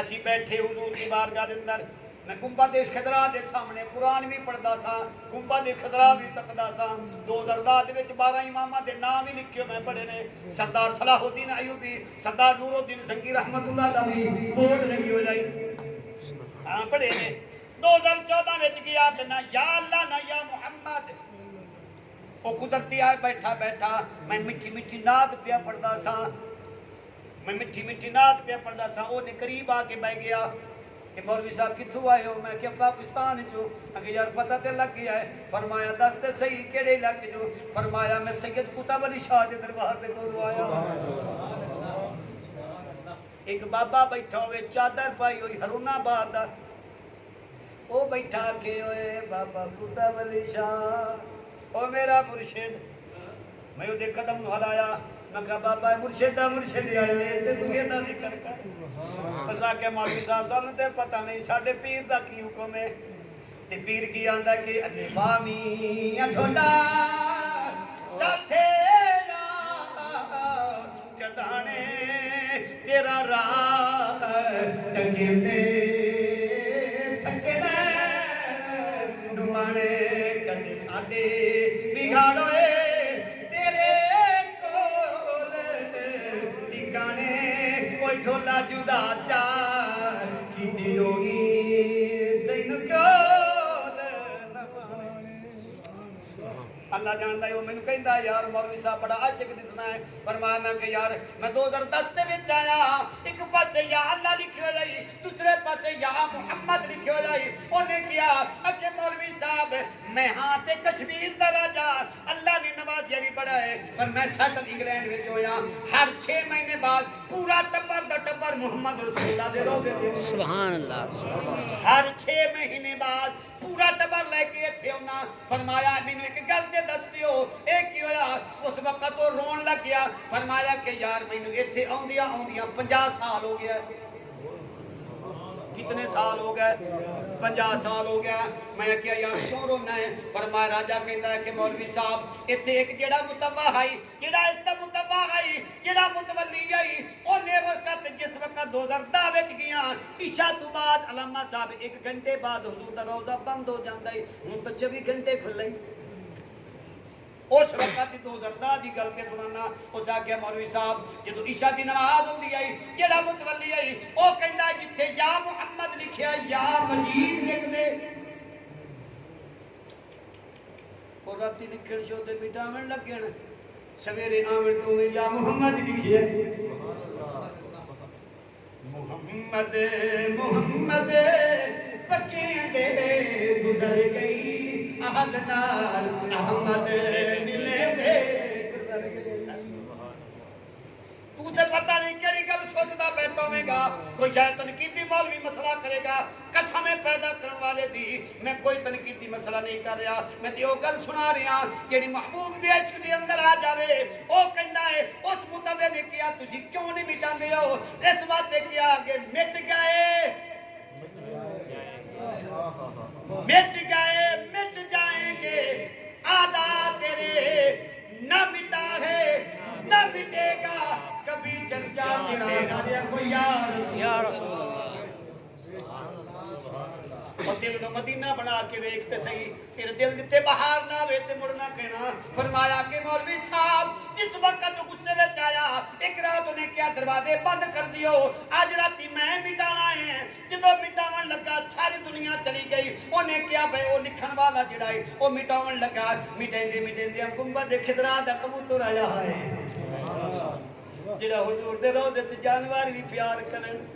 اسی بیٹھے حضور کی بارگاہ دے اندر میں گنبد خضرا دے سامنے قرآن بھی پڑھدا سا گنبد خضرا بھی تکدا سا دو زردہ دے وچ 12 اماماں دے نام ہی لکھے میں پڑھے نے سردار صلاح الدین ایوبی سردار نور الدین سنگی رحمت اللہ علیہ بورڈ لگی ہو جائی ہاں پڑھے نے 2014 وچ گیا تے نہ یا اللہ نہ یا محمد او قدرتی آئے بیٹھا میں میٹھی میٹھی نعت پیا پڑھدا سا میں میٹھی میٹھی نعت پیا پڑھدا سا او نے قریب آ کے بیٹھ گیا کہ مولوی صاحب کتھوں آئے ہو میں کہ پاکستان جو کہ یار پتہ تے لگ گیا ہے فرمایا دس تے صحیح کیڑے علاقے جو فرمایا میں سید قطب علی شاہ دے دربار تے کول آیا ایک بابا بیٹھا ہوئے چادر پائی ہوئی ہرون آباد دا او بیٹھا کے ہوئے بابا قطب علی شاہ او میرا مرشد میں او دے قدم نو ہلایا میں کہا بابا مرشد آئے ہوئے تے تو یہ نہ ذکر کر پسا کہ مولوی صاحب نے تے پتہ نہیں ساڈے پیر دا کی حکم ہے تے پیر کی آندا کہ ادوامی اٹھولا ساتھے کدانے تیرا راہ تکیندے تھکنے نمانے کدے ساڈے بگاڑوئے ڈھولا جدا چار کی دیوگی دین اللہ جاندا ہے وہ مینوں کہندا یار مولوی صاحب بڑا عاشق دسنا ہے فرمایا میں کہ یار میں 2010 دے وچ آیا ایک پاسے یا اللہ لکھیا ہویا ہے دوسرے پاسے یا محمد لکھیا ہویا ہے اونے کیا کہ مولوی صاحب میں ہاں تے کشمیر دا راجا اللہ نے نوازیا بھی بڑا ہے پر میں سیٹل انگلینڈ وچ ہویا ہر 6 مہینے بعد پورا ٹبر دا ٹبر محمد رسول اللہ دے روزے تے سبحان اللہ ہر 6 مہینے بعد پورا ٹبر لے کے ایتھے ہونا فرمایا مینوں ایک گل تے دس دیو اے کی ہویا اس وقت وہ رون لگ گیا فرمایا کہ یار مینوں ایتھے آوندیاں 50 سال ہو گیا کتنے سال ہو گئے 50 سال ہو گیا میں کیا یار کیوں رونا ہے فرمایا راجہ کہندا ہے کہ مولوی صاحب ایتھے ایک جڑا متبع ہے جڑا اس دا متبع ہے جڑا متولی ہے اونے وقت جس وقت 2010 وچ گیا عشاء تو بعد علامہ صاحب 1 گھنٹے بعد حضور دا روزہ بند ہو جاندا ہے ہن تو 24 گھنٹے کھلے اس وقت 2010 دی گل کے سنانا اس آگیا مولوی صاحب جدو عشاء دی نماز ہوندی ہے جڑا متولی ہے او کہندا جتھے یا محمد لکھیا یا مجید لکھ دے اور راتی لکھن شو تے وٹامن لگن سویرے آون تو یا محمد لکھیا محمد محمد پکیندے گزر گئی احد نال احمد ملے دے گزر گئی تجھے پتہ نہیں کیڑی گل سوچدا بیٹھا ہوے گا کوئی شاید تنقیدی مولوی مسئلہ کرے گا قسمیں پیدا کرن والے دی میں کوئی تنقیدی مسئلہ نہیں کر رہا میں تے او گل سنا رہا جیڑی محبوب دے عشق دے اندر آ جاوے او کہندا ہے اس متبع نے کیا تسی کیوں نہیں مٹاندے ہو اس واسطے کیا کہ مٹ گئے مٹ جائیں گے آدھا تیرے نہ مٹا ہے نہ مٹے گا کبھی چرچا مٹے گا کوئی یا رسول اللہ اور دل نو مدینہ بنا کے ویکھتے صحیح تیرے دل دتے بہار نہ آوے تے مڑنا کہنا فرمایا کہ مولوی صاحب جس وقت غصے وچ آیا ایک رات نے کیا دروازے بند کر دیو اج راتی میں مٹانا ہے جدوں مٹاون لگا ساری دنیا چلی گئی اونے کیا بھئی او لکھن والا جڑا ہے او مٹاون لگا مٹیندے گنبد خضرا دا کبوتر آیا ہے جڑا حضور دے روضے تے جانور بھی پیار کرن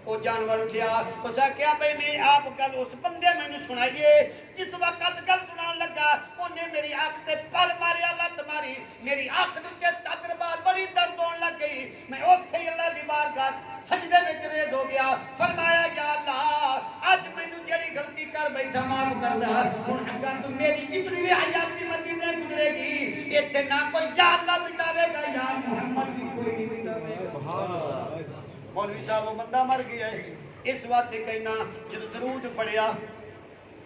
وہ جانور اٹھیا اس کیا بھئی میں آپ گل اس بندے میں نے سنائیے جس وقت گل سنان لگا انہیں میری آنکھ تے پل ماریا لت ماری میری آنکھ دے چادر بعد بڑی درد ہون لگ گئی میں اوتھے ہی اللہ دی بارگاہ سجدے وچ ریز ہو گیا فرمایا یا اللہ اج مینوں جڑی غلطی کر بیٹھا معاف کر دے ہن اگر تو میری جتنی بھی حیاتی مدینے گزرے گی ایتھے نہ کوئی یا اللہ مٹاوے گا یا محمد بھی کوئی نہیں مٹاوے گا سبحان اللہ مولوی صاحب وہ بندہ مر گیا ہے اس واسطے کہنا جب درود پڑھیا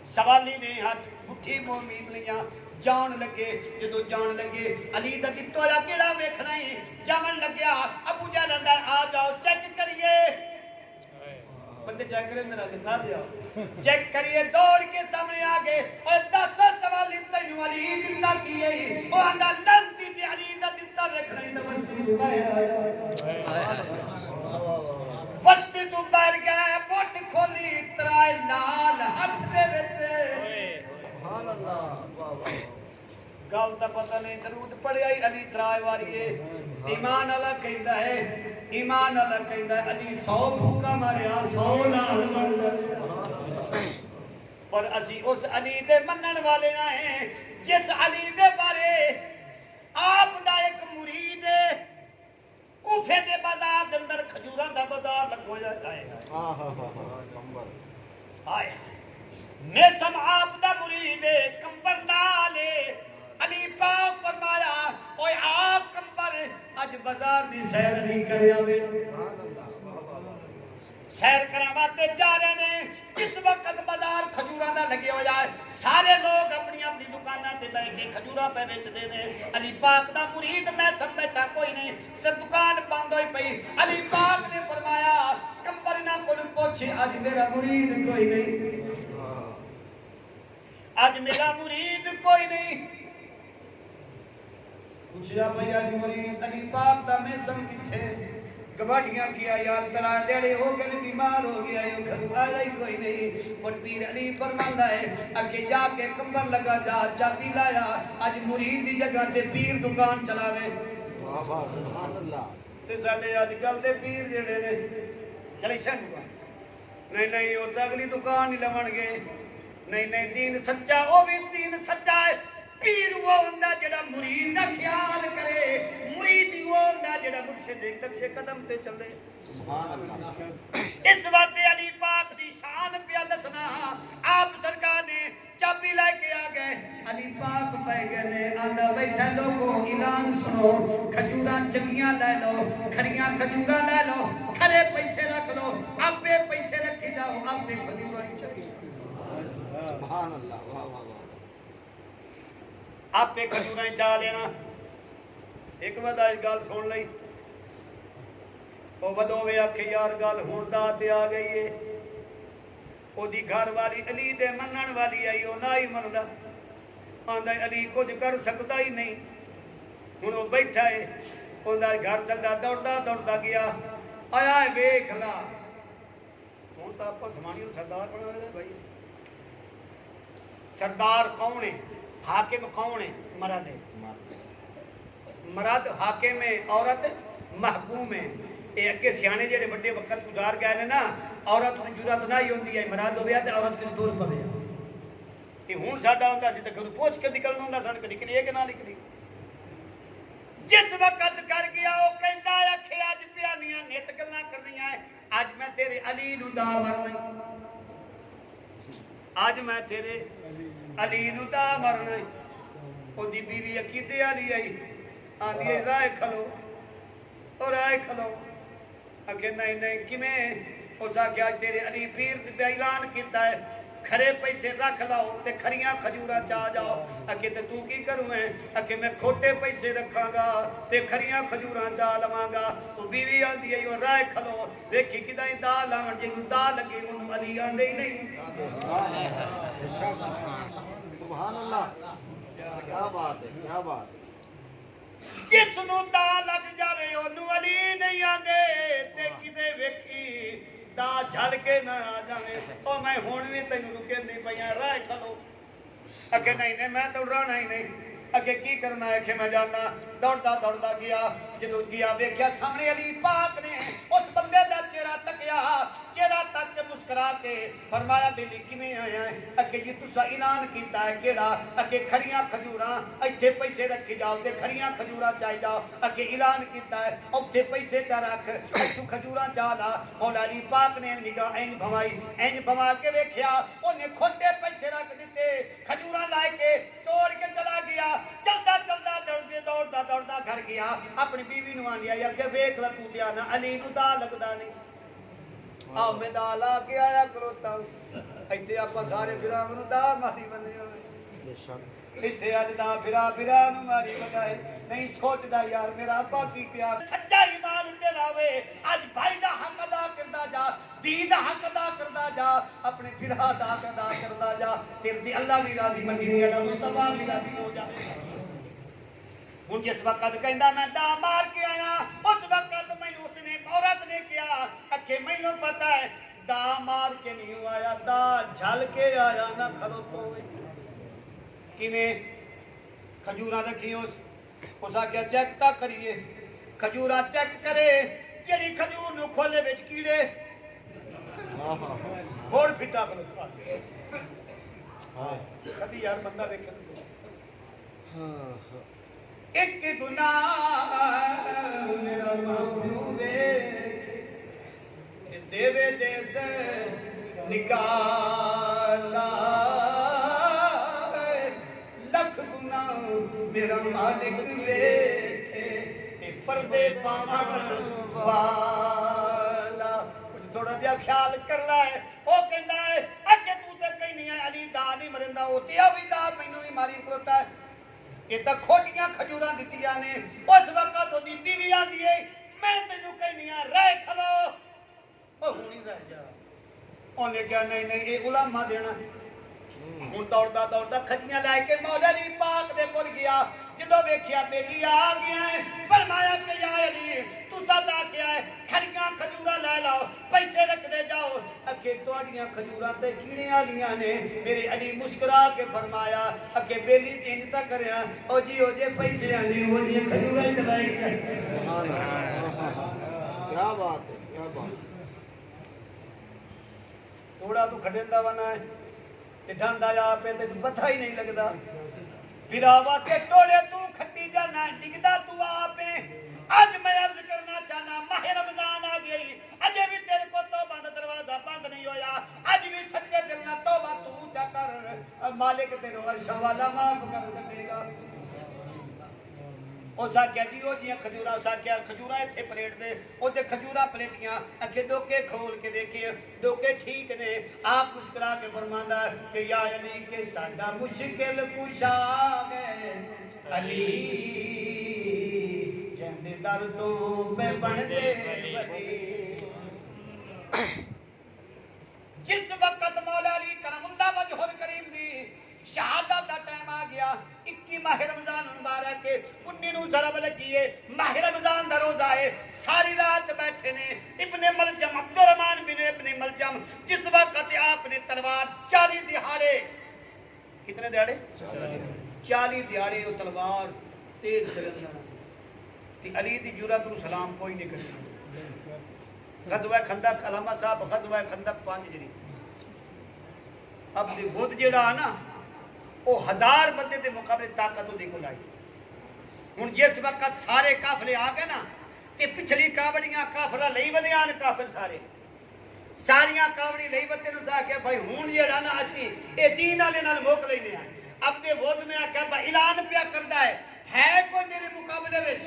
سوالی نے ہاتھ گٹھی امید لیاں جان لگے جدو جان لگے علی دا دتو یا کیڑا ویکھنا ہے جان لگیا ابو جہل اندر آ جاؤ چیک کریے بندے چیک کرے میرا نہ جاؤ چیک کریے دوڑ کے سامنے آ گئے اور دس سوالی تینوں علی دتا کیے او آندا لنتی جی علی دا دتا ویکھنا ہے تے مسجد پایا وقتی تو بیر گئے پوٹ کھولی ترائے لال ہاتھ دے وچ سبحان اللہ گل دا پتہ نہیں درود پڑھیا ہی علی ترائے واری ہے ایمان اللہ کہندا ہے ایمان اللہ کہندا ہے علی 100 بھوکا ماریا 100 لال بن پر اسی اس علی دے منن والے نہ ہیں جس علی دے بارے آپ دا ایک مرید کوفے دے بازار دے اندر کھجوراں دا بازار لگو جاتا ہے آئے میں سم آپ دا مرید کمبر نالے علی پاک فرمایا اوے آپ کمبر اج بازار دی سیر نہیں کرے آوے سیر کرواتے جا رہے نے کس وقت بازار کھجوراں دا لگے ہو جائے سارے لوگ اپنی اپنی دکاناں تے بیٹھ کے کھجوراں پہ بیچدے نے علی پاک دا مرید میں سب بیٹھا کوئی نہیں تے دکان بند ہوئی پئی علی پاک نے فرمایا کمبر نہ کول پوچھے اج میرا مرید کوئی نہیں اج میرا مرید کوئی نہیں پوچھیا بھئی اج مرید علی پاک دا میں سم کتھے گواڈیاں کیا یار ترا دیڑے ہو کے بیمار ہو گیا یہ گھر آیا ہی کوئی نہیں پر پیر علی فرماندا ہے اگے جا کے کمبر لگا جا چابی لایا اج مرید دی جگہ تے پیر دکان چلاوے واہ واہ سبحان اللہ تے ساڈے اج کل دے پیر جڑے نے چلے شن نہیں او اگلی دکان ہی لون گے نہیں دین سچا او بھی دین سچا ہے پیر وہ ہوندا جڑا مرید دا خیال کرے مرید وہ ہوندا جڑا مرشد دے کچھے قدم تے چلے سبحان اللہ اس وقت علی پاک دی شان پیا دسنا آپ سرکار نے چابی لے کے آ گئے علی پاک پہ گئے نے آندا بیٹھا لوگوں اعلان سنو کھجوراں چنگیاں لے لو کھریاں کھجوراں لے لو کھرے پیسے رکھ لو آپے پیسے رکھے جاؤ آپے کھجوراں چنگیاں سبحان اللہ واہ واہ آپ پہ کھجوراں چاہ لینا ایک ودا اس گل سن لئی او ودو وے آکھے یار گل ہن دا تے آ گئی ہے او دی گھر والی علی دے منن والی آئی او نہ ہی مندا آندا علی کچھ کر سکدا ہی نہیں ہن او بیٹھا ہے اوندا گھر چلدا دوڑدا گیا آیا ہے ویکھ لا ہن تا اپا سمانی سردار بنا لے بھائی سردار کون ہے حاکم کون ہے مرد ہے مرد حاکم ہے عورت محکوم ہے یہ اگے سیانے جڑے بڑے وقت گزار گئے نے نا عورت کو جرات نہ ہی ہوندی ہے مرد ہویا تے عورت کے دور پوے کہ ہن ساڈا ہوندا سی تے گھروں پوچھ کے نکلنا ہوندا سن کے نکلی ہے کہ نہ نکلی جس وقت کر گیا او کہندا ہے کہ اج پیانیاں نت گلاں کرنیاں ہے اج میں تیرے علی نو دا مرنا اج میں تیرے علی نو دا مرنا او دی بیوی عقیدے والی آئی آندی ہے رائے کھلو اور رائے کھلو اگے نہیں کیویں اس آکھیا تیرے علی پیر تے اعلان کیتا ہے کھرے پیسے رکھ لاؤ تے کھریاں کھجوراں چا جاؤ اکے تے تو کی کروں ہے اکے میں کھوٹے پیسے رکھاں گا تے کھریاں کھجوراں چا لواں گا تو بیوی آندی ہے او رائے کھلو ویکھی کدائیں دا لاون جے دا لگے اونوں علی آندے ہی نہیں سبحان اللہ کیا بات ہے کیا بات ہے جس نو دا لگ جاوے اونوں علی نہیں آندے تے کدے ویکھی دا جھل کے نہ آ جاوے او میں ہن وی تینوں رکے نہیں پیا رائے کھلو اگے نہیں نہیں میں تو رہنا ہی نہیں اگے کی کرنا ہے کہ میں جانا دوڑدا گیا جدو گیا ویکھیا سامنے علی پاک نے اس بندے دا چہرہ تکیا چہرہ تک کے مسکرا کے فرمایا بیلی کیویں آیا ہے اگے جی تسا اعلان کیتا ہے کیڑا اگے کھریاں کھجوراں ایتھے پیسے رکھی جاؤ تے کھریاں کھجوراں چائی جاؤ اگے اعلان کیتا ہے اوتھے پیسے چا رکھ ایتھوں کھجوراں چا لا مولا علی پاک نے نگاہ اینج بھما کے ویکھیا اونے کھوٹے پیسے رکھ دتے کھجوراں لائے کے توڑ کے چلا گیا چلدا دوڑدا گھر گیا اپنی بیوی نو آندیا یا کہ ویکھ لا تو دیا نا علی نو دا لگدا نہیں آؤ میں دا لا کے آیا کروتا ایتھے آپاں سارے بھراواں نو دا ماری بنے ہوئے بے شک ایتھے اج دا بھرا نو ماری بنائے نہیں سوچدا یار میرا ابا کی پیا سچا ایمان تیرا وے اج بھائی دا حق ادا کردا جا دی دا حق ادا کردا جا اپنے بھرا دا حق ادا کردا جا تیرے دی اللہ بھی راضی منی اللہ مصطفی بھی راضی ہو جائے ہن جس وقت کہندا میں دا مار کے آیا اس وقت مینوں اس نے عورت نے کیا اکھے مینوں پتہ ہے دا مار کے نہیں آیا دا جھل کے آیا نہ کھلوتو کیویں کھجوراں رکھیو اس آکھیا چیک تا کریے کھجوراں چیک کرے جڑی کھجور نو کھولے وچ کیڑے گوڑ پھٹا کھلوتا کبھی یار بندہ دیکھے ایک گناہ میرا محبوبے دیوے دیس نکالا لکھ گناہ میرا مالک وے پردے پاون والا کچھ تھوڑا جہا خیال کر لائے وہ کہندا ہے اگے تو تے کہیں نہیں ہے علی دا نہیں مرندا وہ تے بھی دا مینوں بھی ماری کھلوتا ہے یہ تو کھوٹیاں کھجوراں دتیاں نے اس وقت اودی بیوی آندی ہے میں تینوں کہنی ہے رہ کھلو او ہونی رہ جا اونے کہا نہیں نہیں یہ علماء دینا ہوں دوڑدا کھجیاں لے کے مولا علی پاک دے کول گیا جدو ویکھیا بیلی آ گیا ہے فرمایا کہ یا علی تو دا کیا ہے کھڑیاں کھجوراں لے لاؤ پیسے رکھ دے جاؤ اگے تواڈیاں کھجوراں تے کیڑے والیاں نے میرے علی مسکرا کے فرمایا اگے بیلی انج تا کریا او جی پیسے آنے او جی کھجوراں چلائی سبحان اللہ کیا بات ہے کیا بات تھوڑا تو کھڈندا بنا ہے تے ڈھاندا یا پہ تے پتہ ہی نہیں لگدا بھراوا کے ٹوڑے تو کھٹی جانا ڈگدا تو آپے اج میں عرض کرنا چاہنا ماہ رمضان آ گئی اج بھی تیرے کو توبہ دا دروازہ بند نہیں ہویا اج بھی سچے دل نال توبہ تو جا کر مالک تیرے عرش والا معاف کر سکے گا او سا کیا جی او جی کھجوراں سا کیا کھجوراں ایتھے پلیٹ دے او تے کھجوراں پلیٹیاں اکھے ڈوکے کھول کے دیکھیے ڈوکے ٹھیک نے آپ مسکرا کے فرماندا کہ یا علی کے ساڈا مشکل کشا گئے علی جندے در تو پہ بن دے ولی جس وقت مولا علی کرم اللہ وجہ الکریم دی شہادت دا ٹائم آ گیا 21 ماہ رمضان مبارک کے 19 نو ضرب لگیے ماہ رمضان دا روزہ ہے ساری رات بیٹھے نے ابن ملجم عبد الرحمن بن ابن ملجم جس وقت آپ نے تلوار 40 دہاڑے کتنے دہاڑے 40 دہاڑے وہ تلوار تیز چلنا تے علی دی جرات نو سلام کوئی نہیں کرنا غزوہ خندق علامہ صاحب غزوہ خندق 5 جری اب دی خود جڑا نا وہ 1000 بندے دے مقابلے طاقت وہ دیکھو لائی ہن جس وقت سارے قافلے آ گئے نا تے پچھلی کاوڑیاں کافرہ لئی ودیاں کافر سارے ساریاں کاوڑی لئی ودے نو سا کہ بھائی ہن جڑا نا اسی اے دین والے نال موک لینے ہیں اب دے ود نے آکھیا بھائی اعلان پیا کردا ہے کوئی میرے مقابلے وچ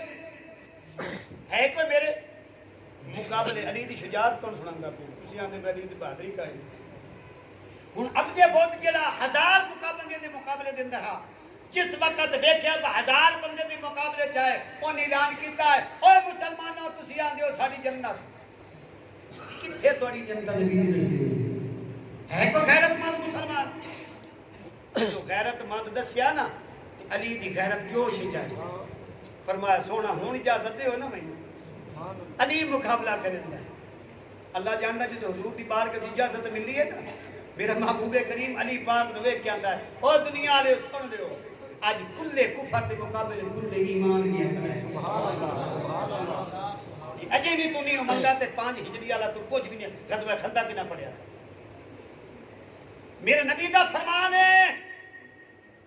ہے کوئی میرے مقابلے علی دی شجاعت کون سناندا پیا تسی آندے علی دی بہادری کا ہے ہوں ابدے بدھ جڑا 1000 بندے دے مقابلے دے اندر ہا جس وقت ویکھیا 1000 بندے دے مقابلے چاہے انہیں اعلان کیتا ہے اوے مسلمانوں تسی آندے ہو ساڈی جنت کتھے تہاڈی جنت نبی دی نصیب ہے کوئی غیرت مند مسلمان جو غیرت مند دسیا نا علی دی غیرت جوش چاہیے فرمایا سونا ہون اجازت دے ہو نا میں علی مقابلہ کرندا ہے اللہ جاندا جے حضور دی بارگاہ دی اجازت ملی ہے نا میرا محبوب کریم علی پاک نو ویکھ کے آندا ہے او دنیا والے سن لیو اج کلے کفر دے مقابلے کلے ایمان دیا کرے سبحان اللہ اجے بھی تو نہیں منگا تے 5 ہجری والا تو کچھ بھی نہیں غزوہ خندق نہ پڑھیا میرے نبی دا فرمان ہے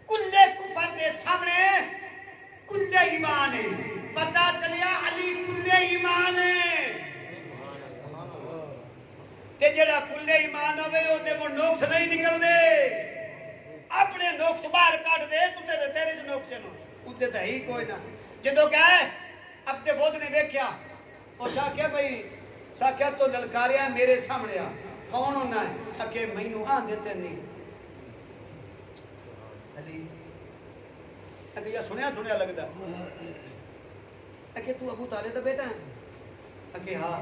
کلے کفر دے سامنے کلے ایمان ہے پتہ چلیا علی کلے ایمان ہے تے جڑا کلے ایمان ہوے او دے نقص نہیں نکلدے اپنے نقص باہر کٹ دے تو تیرے چ نقص نو اُتے تے ہی کوئی نہ جدوں کہے اب تے بدھ نے ویکھیا او ساکھیا بھئی ساکھیا تو للکاریا میرے سامنے آ کون ہونا ہے کہ مینوں آندے تے نہیں علی کہ یہ سنیا لگدا کہ تو ابو طالب دا بیٹا ہے کہ ہاں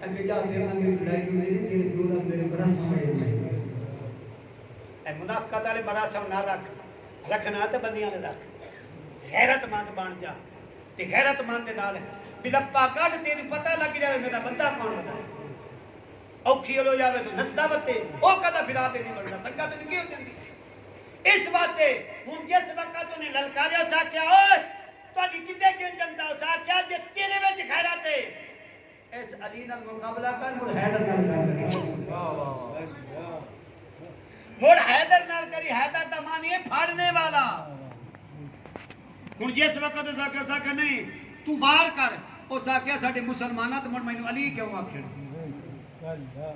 کہ جا دے میری لڑائی میری تیرے دولا میرے براسم ہے اے منافقت والے براسم نہ رکھنا تے بندیاں نے رکھ غیرت مند بن جا تے غیرت مند دے نال بلپا کڈ تینوں پتہ لگ جاوے میرا بندہ کون ہوتا ہے اوکھی ہو جاوے تو نسدا بتے او کدا بلا پہ نہیں بننا سنگا تے نہیں ہو جاندی اس بات ہن جس وقت نے للکاریا سا کیا اوئے تہاڈی کتے کیوں جنتا سا کیا جے تیرے وچ خیرات ہے اس علی نال مقابلہ کر مڑ حیدر نال کر مڑ حیدر نال کری حیدر دا معنی ہے پھاڑنے والا ہن جس وقت سا کہ نہیں تو وار کر او سا کیا ساڈے مسلماناں تے مڑ مینوں علی کیوں آکھن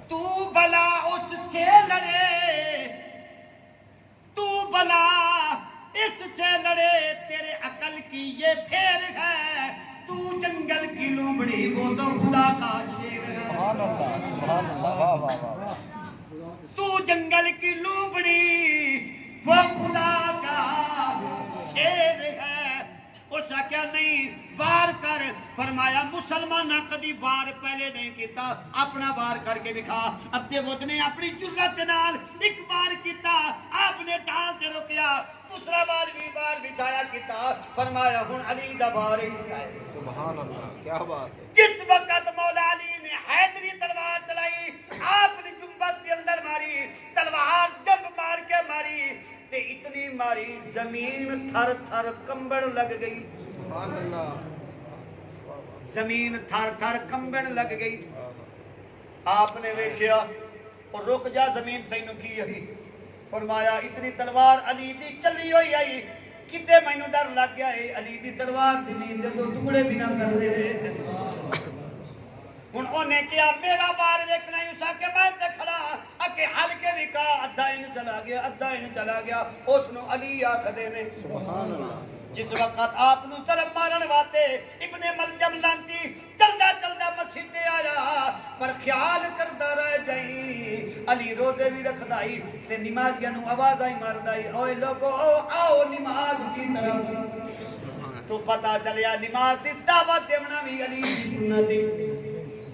تو بلا اس سے لڑے تو بلا اس سے لڑے تیرے عقل کی یہ پھیر ہے تو جنگل کی لومڑی وہ تو خدا کا شیر ہے سبحان اللہ واہ واہ واہ تو جنگل کی لومڑی وہ خدا کا شیر ہے اس کیا نہیں وار کر فرمایا مسلمانہ کدی وار پہلے نہیں کیتا اپنا وار کر کے دکھا اب تے وہ نے اپنی جرات نال ایک وار کیتا آپ نے ڈال کے روکیا دوسرا وار بھی ضائع کیتا فرمایا ہن علی دا وار ہے سبحان اللہ کیا بات ہے جس وقت مولا علی نے حیدری تلوار چلائی آپ نے جنبت کے اندر ماری تلوار جب مار کے ماری تے اتنی ماری زمین تھر تھر کمبن لگ گئی سبحان اللہ زمین تھر تھر کمبن لگ گئی آپ نے ویکھیا اور رک جا زمین تینوں کی یہی فرمایا اتنی تلوار علی دی چلی ہوئی آئی کتے مینوں ڈر لگ گیا ہے علی دی تلوار زمین دے دو ٹکڑے بھی نہ کر دے ہن اونے کیا میرا وار ویکھنا ہے اسا کہ میں تے کھڑا اکے ہلکے بھی کا ادھا ان چلا گیا اس نو علی آکھدے نے سبحان اللہ جس وقت آپ نو طرف مارن واتے ابن ملجم لانتی چلدا مسجد تے آیا پر خیال کردا رہ جائیں علی روزے بھی رکھدائی تے نمازیاں نو آوازاں ماردائی اوے لوگو آؤ نماز کی طرف تو پتہ چلیا نماز دی دعوت دیونا بھی علی دی سنت ہے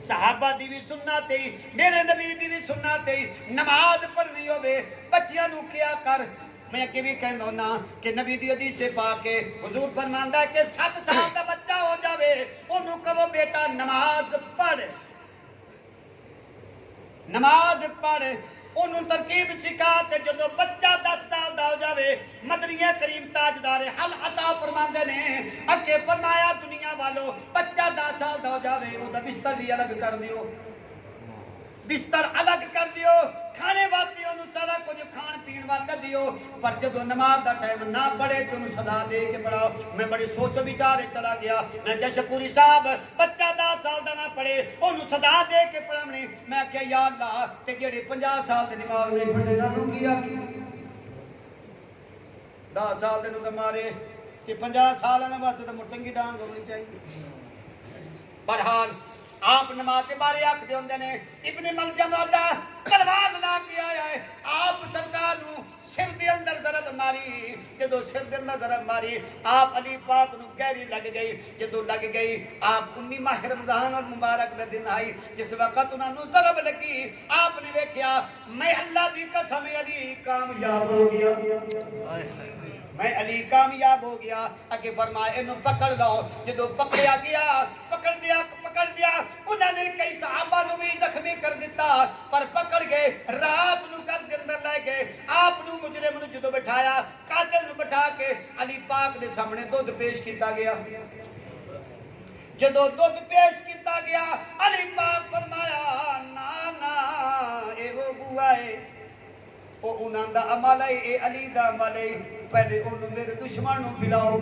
صحابہ دی بھی سنت ہے میرے نبی دی بھی سنت ہے نماز پڑھنی ہوے بچیاں نو کیا کر میں کہ بھی کہنا ہونا کہ نبی دی حدیث پاک کے حضور فرماندا ہے کہ 7 سال کا بچہ ہو جاوے اونوں کہو بیٹا نماز پڑھ اونوں ترکیب سکھا تے جدوں بچہ 10 سال دا ہو جاوے مدنی کریم تاجدار حل عطا فرماندے نے اگے فرمایا دنیا والو بچہ 10 سال دا ہو جاوے او دا بستر بھی الگ کر دیو بستر الگ کر دیو کھانے واسطے انہوں سارا کچھ کھان پین واسطے دیو پر جدو نماز دا ٹائم نہ پڑے تو انہوں صدا دے کے پڑھاؤ میں بڑی سوچ وچارے چلا گیا میں کہ شکوری صاحب بچہ 10 سال دا نہ پڑھے انہوں صدا دے کے پڑھاؤں میں کہ یا اللہ تے جڑے 50 سال دے نماز نہیں پڑھے انہوں کیا 10 سال دے نو مارے کہ 50 سال آنے واسطے تو مٹنگی ڈانگ ہونی چاہیے بہرحال آپ نماز کے بارے آکھدے ہوندے نے ابن ملجم دا تلوار لا کے آیا ہے آپ سرکار نو سر دے اندر ضرب ماری جدو سر دے اندر ضرب ماری آپ علی پاک نو گہری لگ گئی جدو لگ گئی آپ 19 ماہ رمضان اور مبارک دے دن آئی جس وقت انہاں نو ضرب لگی آپ نے ویکھیا میں اللہ دی قسم علی کامیاب ہو گیا میں علی کامیاب ہو گیا اگے فرمایا انہوں پکڑ لو جدو پکڑیا گیا پکڑ دیا انہوں نے کئی صحابہ نو بھی زخمی کر دیتا پر پکڑ گئے رات نو گھر کے اندر لے گئے آپ نو مجرم نو جدو بٹھایا قاتل نو بٹھا کے علی پاک دے سامنے دودھ پیش کیتا گیا جدو دودھ پیش کیتا گیا علی پاک فرمایا نا اے وہ بوا ہے او انہاں دا عمل ہے اے علی دا عمل ہے پہلے انہوں میرے دشمن نو پلاؤ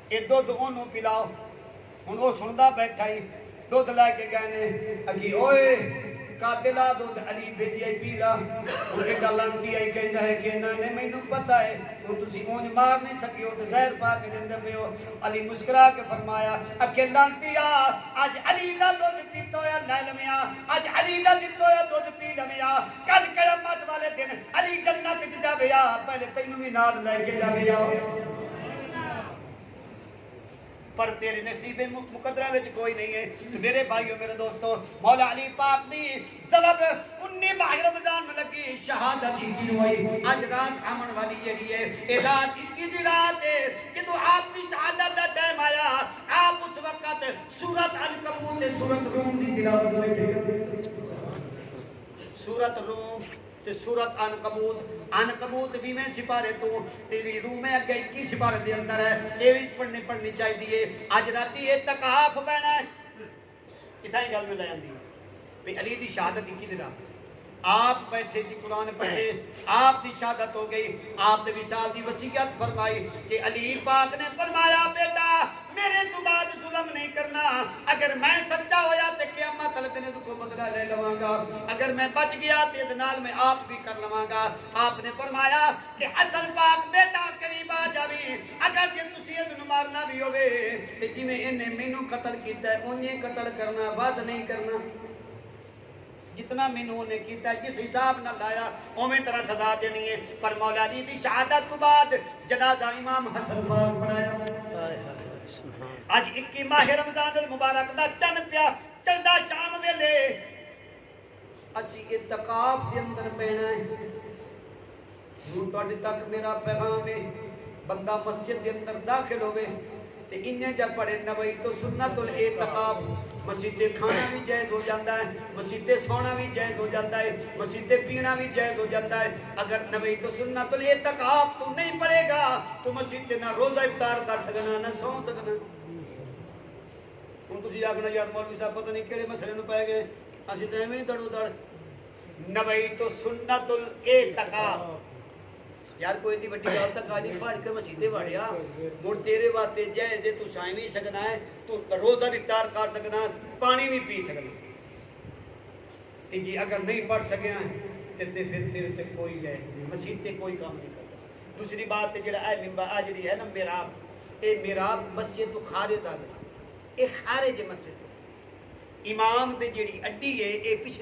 اے دودھ انہوں پلاؤ ہن او سندا بیٹھا ہی دودھ لے کے گئے نے اگی اوئے قاتلا دودھ علی بھیجی آئی پیلا اور ایک لانتی آئی کہندا ہے کہ انہاں نے مینوں پتہ ہے وہ تسی اونج مار نہیں سکیو تے زہر پا کے دندے پیو علی مسکرا کے فرمایا اکے لانتیا اج علی دا دودھ پیتا ہویا لے لمیا اج علی دا دتا ہویا دودھ پی لمیا کل قیامت والے دن علی جنت وچ جاویا پہلے تینوں بھی نال لے کے جاویا پر تیرے نصیب مقدرہ وچ کوئی نہیں ہے میرے بھائیو میرے دوستو مولا علی پاک دی ضرب 19 ماہ رمضان میں لگی شہادت کی ہوئی اج رات آمن والی جڑی ہے اے رات 21 دی رات ہے جدو آپ دی شہادت دا ٹائم آیا آپ اس وقت سورۃ عنکبوت تے سورۃ روم دی تلاوت بیٹھے سورۃ روم تے سورۃ عنکبوت 20 سپارے تو تیری روح میں اگے 21 سپارے دے اندر ہے یہ بھی پڑھنی چاہیے اج راتی اعتکاف بہنا ہے کتنا ہی گل میں لے آندی بھئی علی دی شہادت 21 دن آپ بیٹھے جی قرآن پڑھے آپ دی شہادت ہو گئی آپ نے وصال دی وصیت فرمائی کہ علی پاک نے فرمایا بیٹا میرے تو بعد ظلم نہیں کرنا اگر میں سچا ہویا تے قیامت تک نے تو کو بدلہ لے لواں گا اگر میں بچ گیا تے نال میں آپ بھی کر لواں گا آپ نے فرمایا کہ حسن پاک بیٹا قریب آ جاوی اگر جے تسی ادن مارنا بھی ہوے تے جویں انہیں مینوں قتل کیتا ہے اونیں قتل کرنا ود نہیں کرنا جتنا مینوں نے کیتا ہے جس حساب نہ لایا اوویں طرح سزا دینی ہے پر مولا علی دی شہادت تو بعد جنازہ امام حسن پاک پڑھایا آج 21 ماہ رمضان المبارک دا چن پیا چلدا شام ویلے اسی اعتکاف دے اندر بیٹھنا ہے ہن تواڈے تک میرا پیغام ہے بندہ مسجد دے اندر داخل ہوے تے انہیں جب پڑھے نبی تو سنت الاعتکاف مسجد کھانا بھی جائز ہو جاتا ہے مسجد سونا بھی جائز ہو جاتا ہے مسجد پینا بھی جائز ہو جاتا ہے اگر نبی تو سنت الاعتکاف تو نہیں پڑے گا تو مسجد نہ روزہ افطار کر سکنا نہ سو سکنا ہن تسی آکھنا یار مولوی صاحب پتہ نہیں کیڑے مسئلے نوں پے گئے اسی تے ایویں دڑو دڑ نبی تو سنت الاعتکاف یار کوئی نہیں بڑی گل تک آنی پڑھ کے مسیدے وڑیا مڑ تیرے واسطے جائز ہے تو سائیں بھی سکنا ہے تو روزہ بھی افطار کر سکنا پانی بھی پی سکنا تے جی اگر نہیں پڑھ سکیا تے پھر تیرے تے کوئی جائز نہیں مسجد تے کوئی کام نہیں کرتا دوسری بات تے جڑا اے منبر آ جڑی ہے نا محراب اے محراب مسجد تو خارج آ گئی اے خارج مسجد امام دے جڑی اڈی ہے اے پچھلی